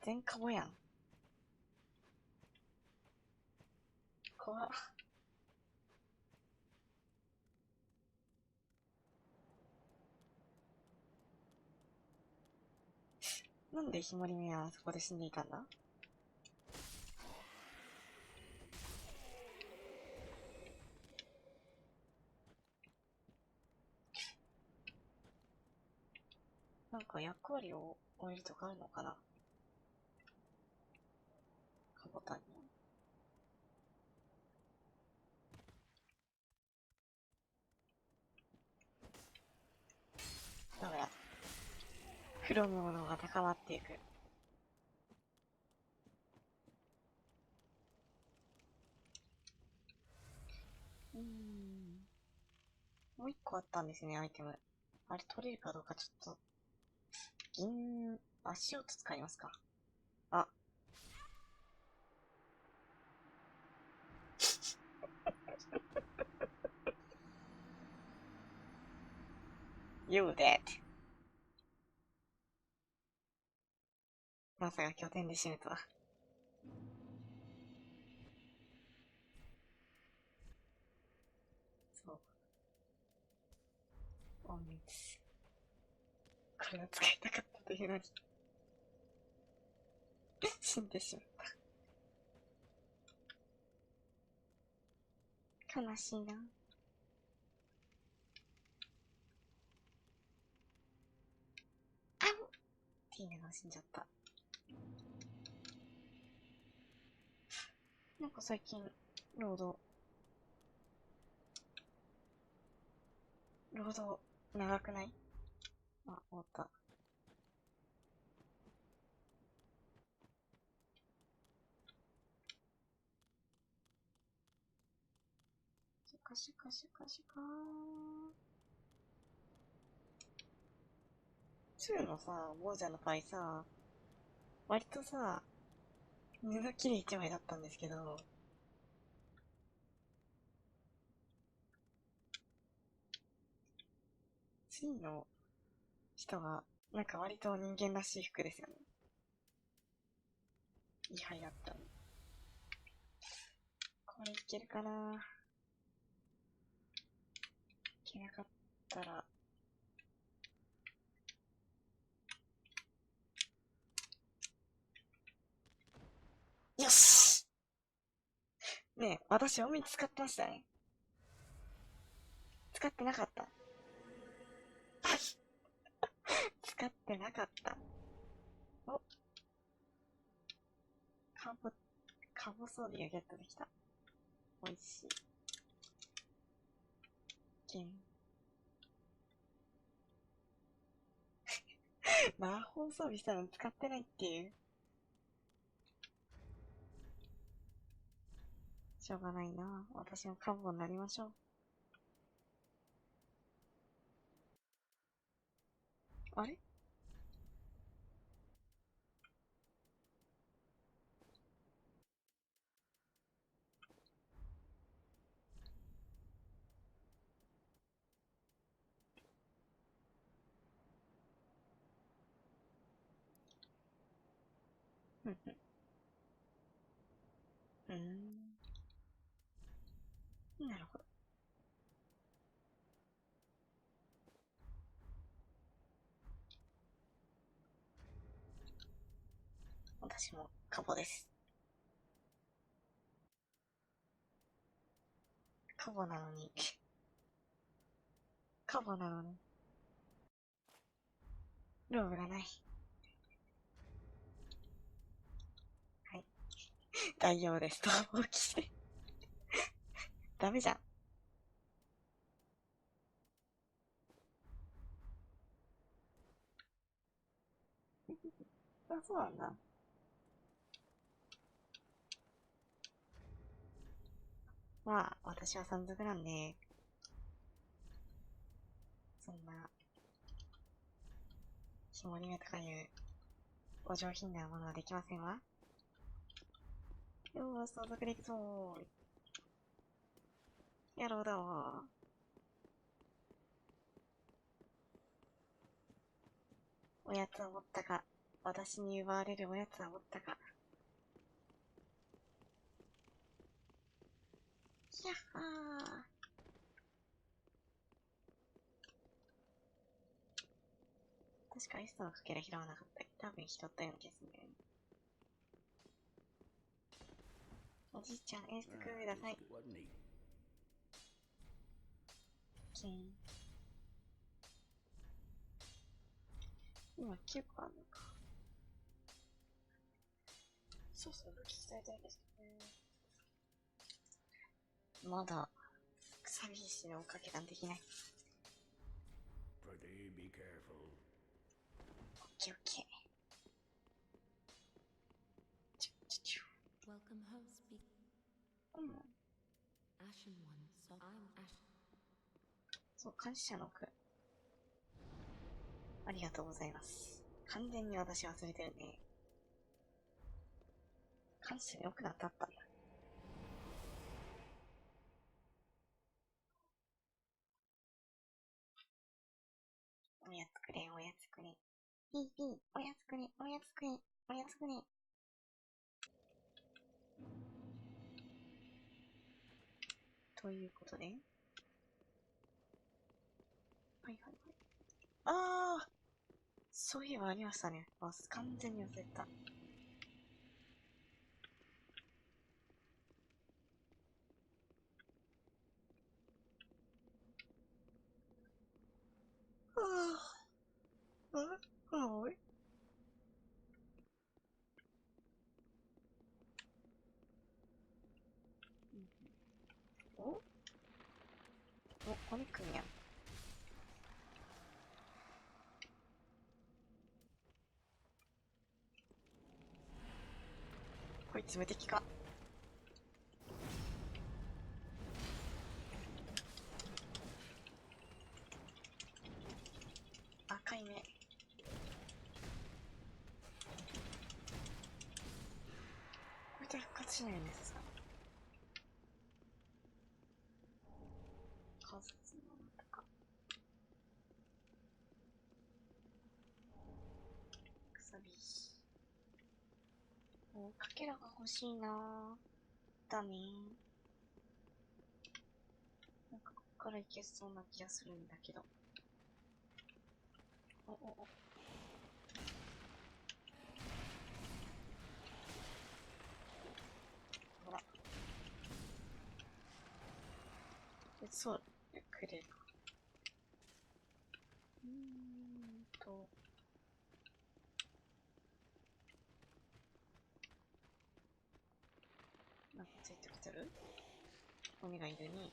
全カボやん。怖っ。なんでひもりめはそこで死んでいたんだ？なんか役割を終えるとかあるのかな？カボタンに。ダメだ。フロムものが高まっていく。もう一個あったんですね、アイテム。あれ取れるかどうかちょっと。足音使いますか？あ。You dead. まさか拠点で死ぬとは。そう。隠密。これを使いたかったというのに死んでしまった。悲しいな。あんティーナが死んじゃった。なんか最近、ロード長くない？あ、終わった。シュカシュカシュカシュカー。2のさ、亡者の場合さ、割とさ、布切れ一枚だったんですけど、次の人が、なんか割と人間らしい服ですよね。いい灰だったの。これいけるかな。いけなかったら、よしねえ、私お水使ってましたね。使ってなかった。使ってなかった。お、かぼそうりがゲットできた。美味しい。魔法装備したの使ってないっていう。しょうがないな。私もカボになりましょう。あれうんうん。なるほど。私もカボです。カボなのにカボなのに、ローブがない。はい。大丈夫です。逃亡記して。ダメじゃん。あ、そうなんだ。まあ、私は山賊なんで、そんな、下り目とかいうお上品なものはできませんわ。よーし、山賊できそう。やろうだわ。おやつを持ったか。私に奪われるおやつは持ったか。ひゃっはー。確かエストのかけら拾わなかったっけ。多分拾ったような気がするんだよね。おじいちゃん、エースください。Wasn't he? キン。今9個あるのか。そうそう、武器伝えたいですけどね。まだ、寂しいのおかげができない。Pretty be careful. オッケーオッケー。Welcome home, speak. うん。 Ashen one, so I'm Ashen. そう、感謝の句。ありがとうございます。完全に私忘れてるね。感謝良くなったんだ。おやつくれ、おやつくれ。ピーピー、おやつくれ、おやつくれ、おやつくれ。ということで。はいはいはい。あー、そういえばありましたね。完全に忘れた。はい。お、お肉やん。こいつ無敵か。赤い目。発しないよね、さすがに。観察のとか。くさび。かけらが欲しいなぁ。ダメ。なんかこっからいけそうな気がするんだけど。お。ほら。そう、くれるか。なんかついてきてる？鬼がいるに。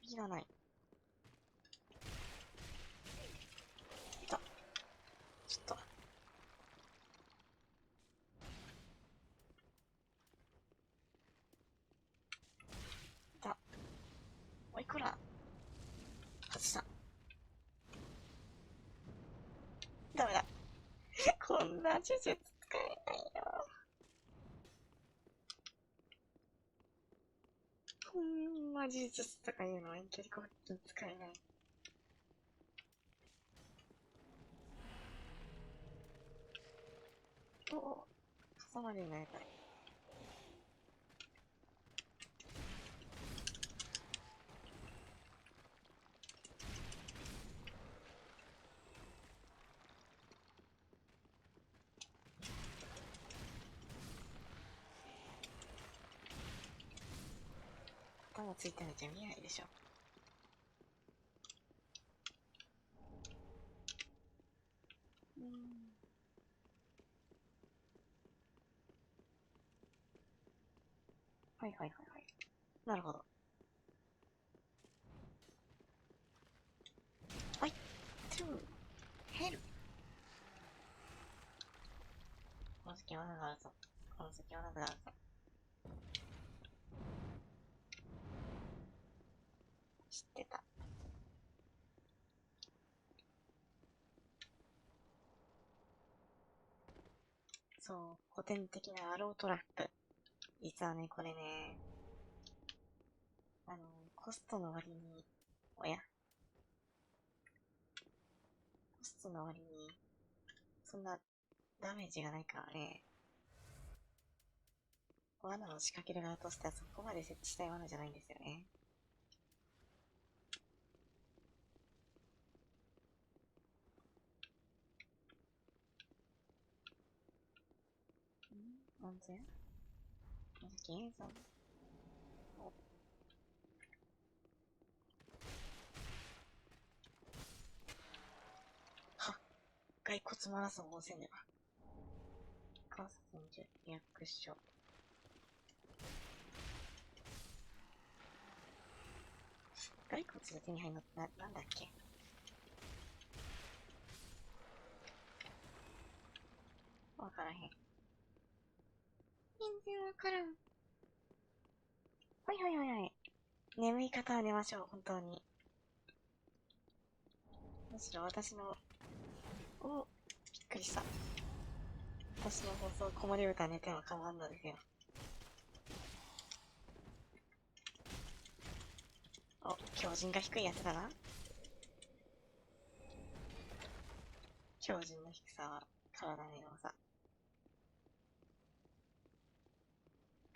首がない。いた。ちょっと。いた。おいこら。外した。ダメだ。こんな呪術使えないよ。こんな呪術とかいうのは遠距離攻撃に使えない。お、挟まれるのやばい。頭ついてるじゃ見えないでしょ。はい。なるほど。はい。ヘル。この先は罠があるぞ。知ってた。そう、古典的なアロートラップ。実はね、これね、コストの割に、コストの割に、そんなダメージがないからね、罠を仕掛ける側としてはそこまで設置したい罠じゃないんですよね。安全？計算？骸骨マラソン温泉では。観察所、役所。骸骨が手に入るのってなんだっけ？わからへん。全然わからん。はい。眠い方は寝ましょう、本当に。むしろ私の、びっくりした。私の放送、子守歌寝ても構わんのですよ。強靭が低いやつだな。強靭の低さは、体の弱さ。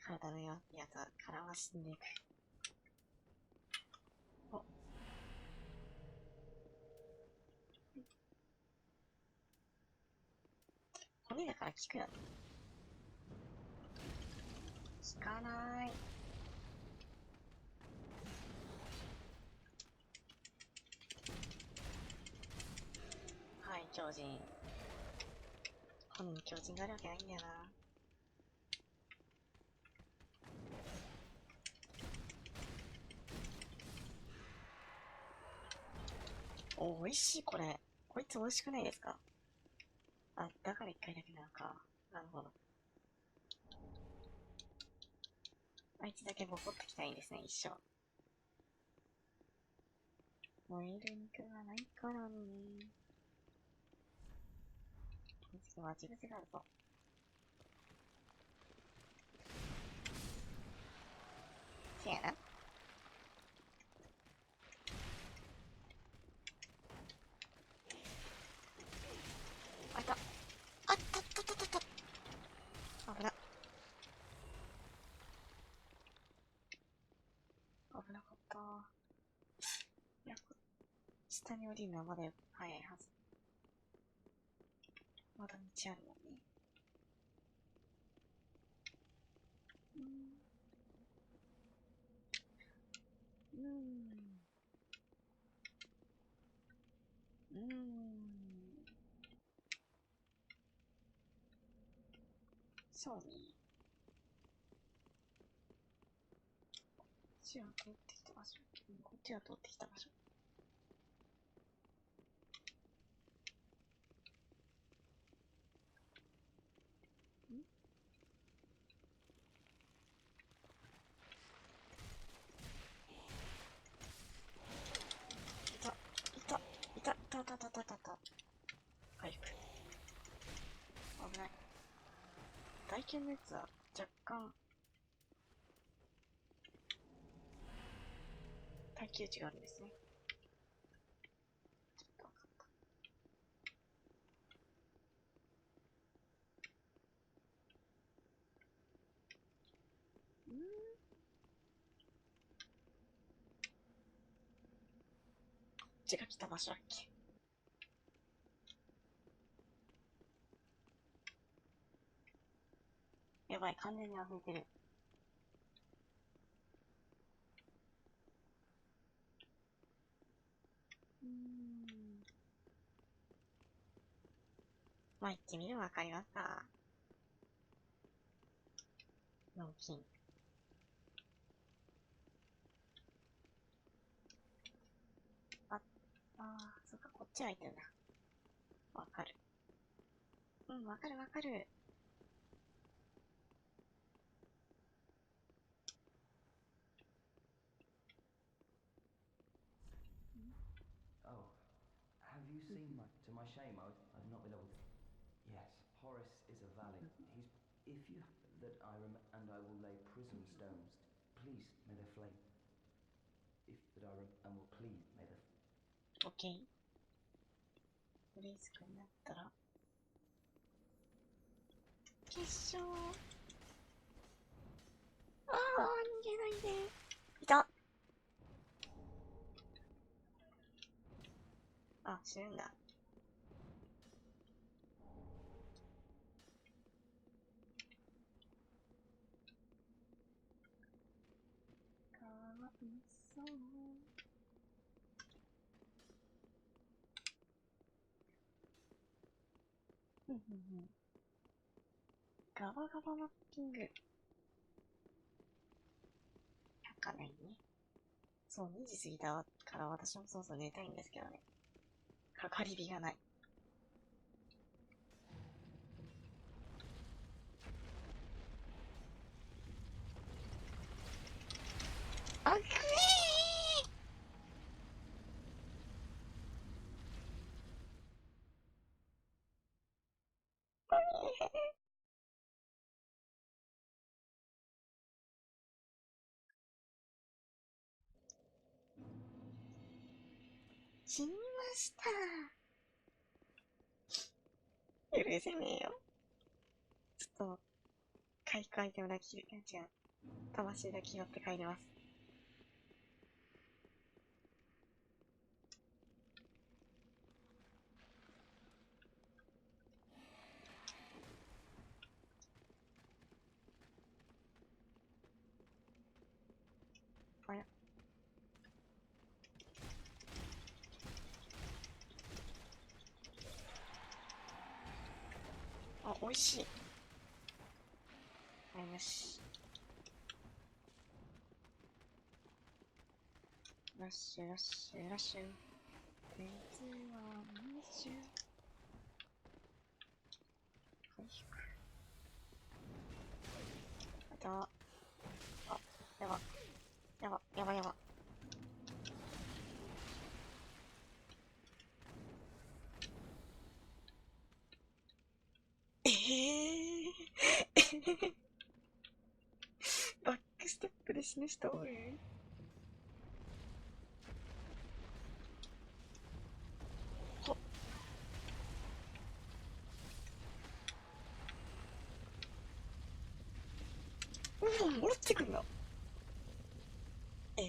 体の弱いやつは、体は死んでいく。骨だから効くよね。効かない。はい、強靭。骨に強靭があるわけないんだよな。美味しい、これ。こいつ美味しくないですか？だから一回だけなのか。なるほど。あいつだけボコってきたらいいんですね、一生。燃える肉がないからね。こいつ待ち伏せがあるぞ。せやな。あいた。あったったったったった。危な。危なかった。いや、下に降りるのはまだ早いはず。まだ道あるもんね。そうね。こっちは通ってきた場所。こっちは通ってきた場所。いた、いた、いた、たたたたたた。回復。危ない。大剣のやつは若干、耐久値があるんですね。ちょっと分かった。こっちが来た場所だっけ。やばい、完全に溢れてる。まあ、行ってみればわかりますか。脳筋。そっか、こっちは行ってるな。わかる。わかるわかる。Oh, have you seen my... To my shame, I've not been able to... Yes, Horace is a valley. He's... If you... That I and I will lay prison stones. Please, may they flame. If that I and will plead, may the... OK。フレーズ君だったら。決勝。逃げないで。いた。死ぬんだ。かわいそう。ガバガバマッピング。かないね。そう、2時過ぎたから私もそろそろ寝たいんですけどね。かかり火がない。あっくえ死にました。許せねえよ。ちょっと、回復アイテムだけ、違う。魂だけ拾って帰ります。あれ美味しい。よし。ラッシュラッシュラッシュ。鉄はムッシュ。回復。やば。やば。やばやば。バックステップで死ぬ人おる？ほっ。戻ってくんの？ええ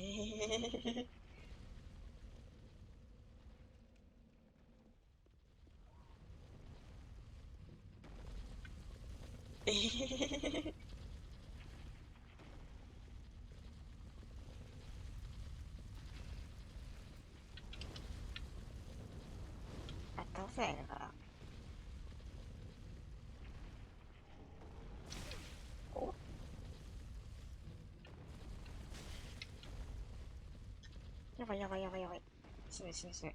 ええあ、倒せないのかな？お、やばいやばいやばいやばい。死ぬ死ぬ死ぬ。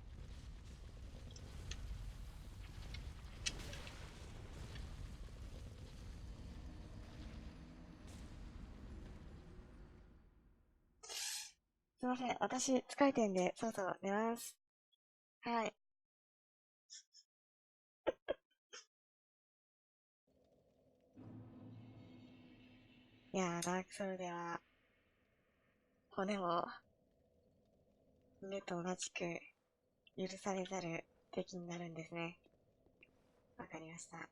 すいません。私、疲れてんで、そろそろ寝ます。はい。いやー、ダークソウルでは、骨も、犬と同じく、許されざる敵になるんですね。わかりました。は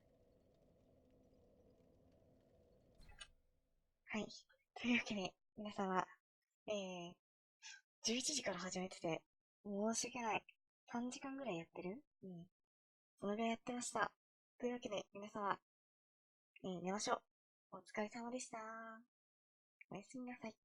い。というわけで、皆様、11時から始めてて、申し訳ない。3時間ぐらいやってる？うん。そのぐらいやってました。というわけで、皆様、寝ましょう。お疲れ様でした。おやすみなさい。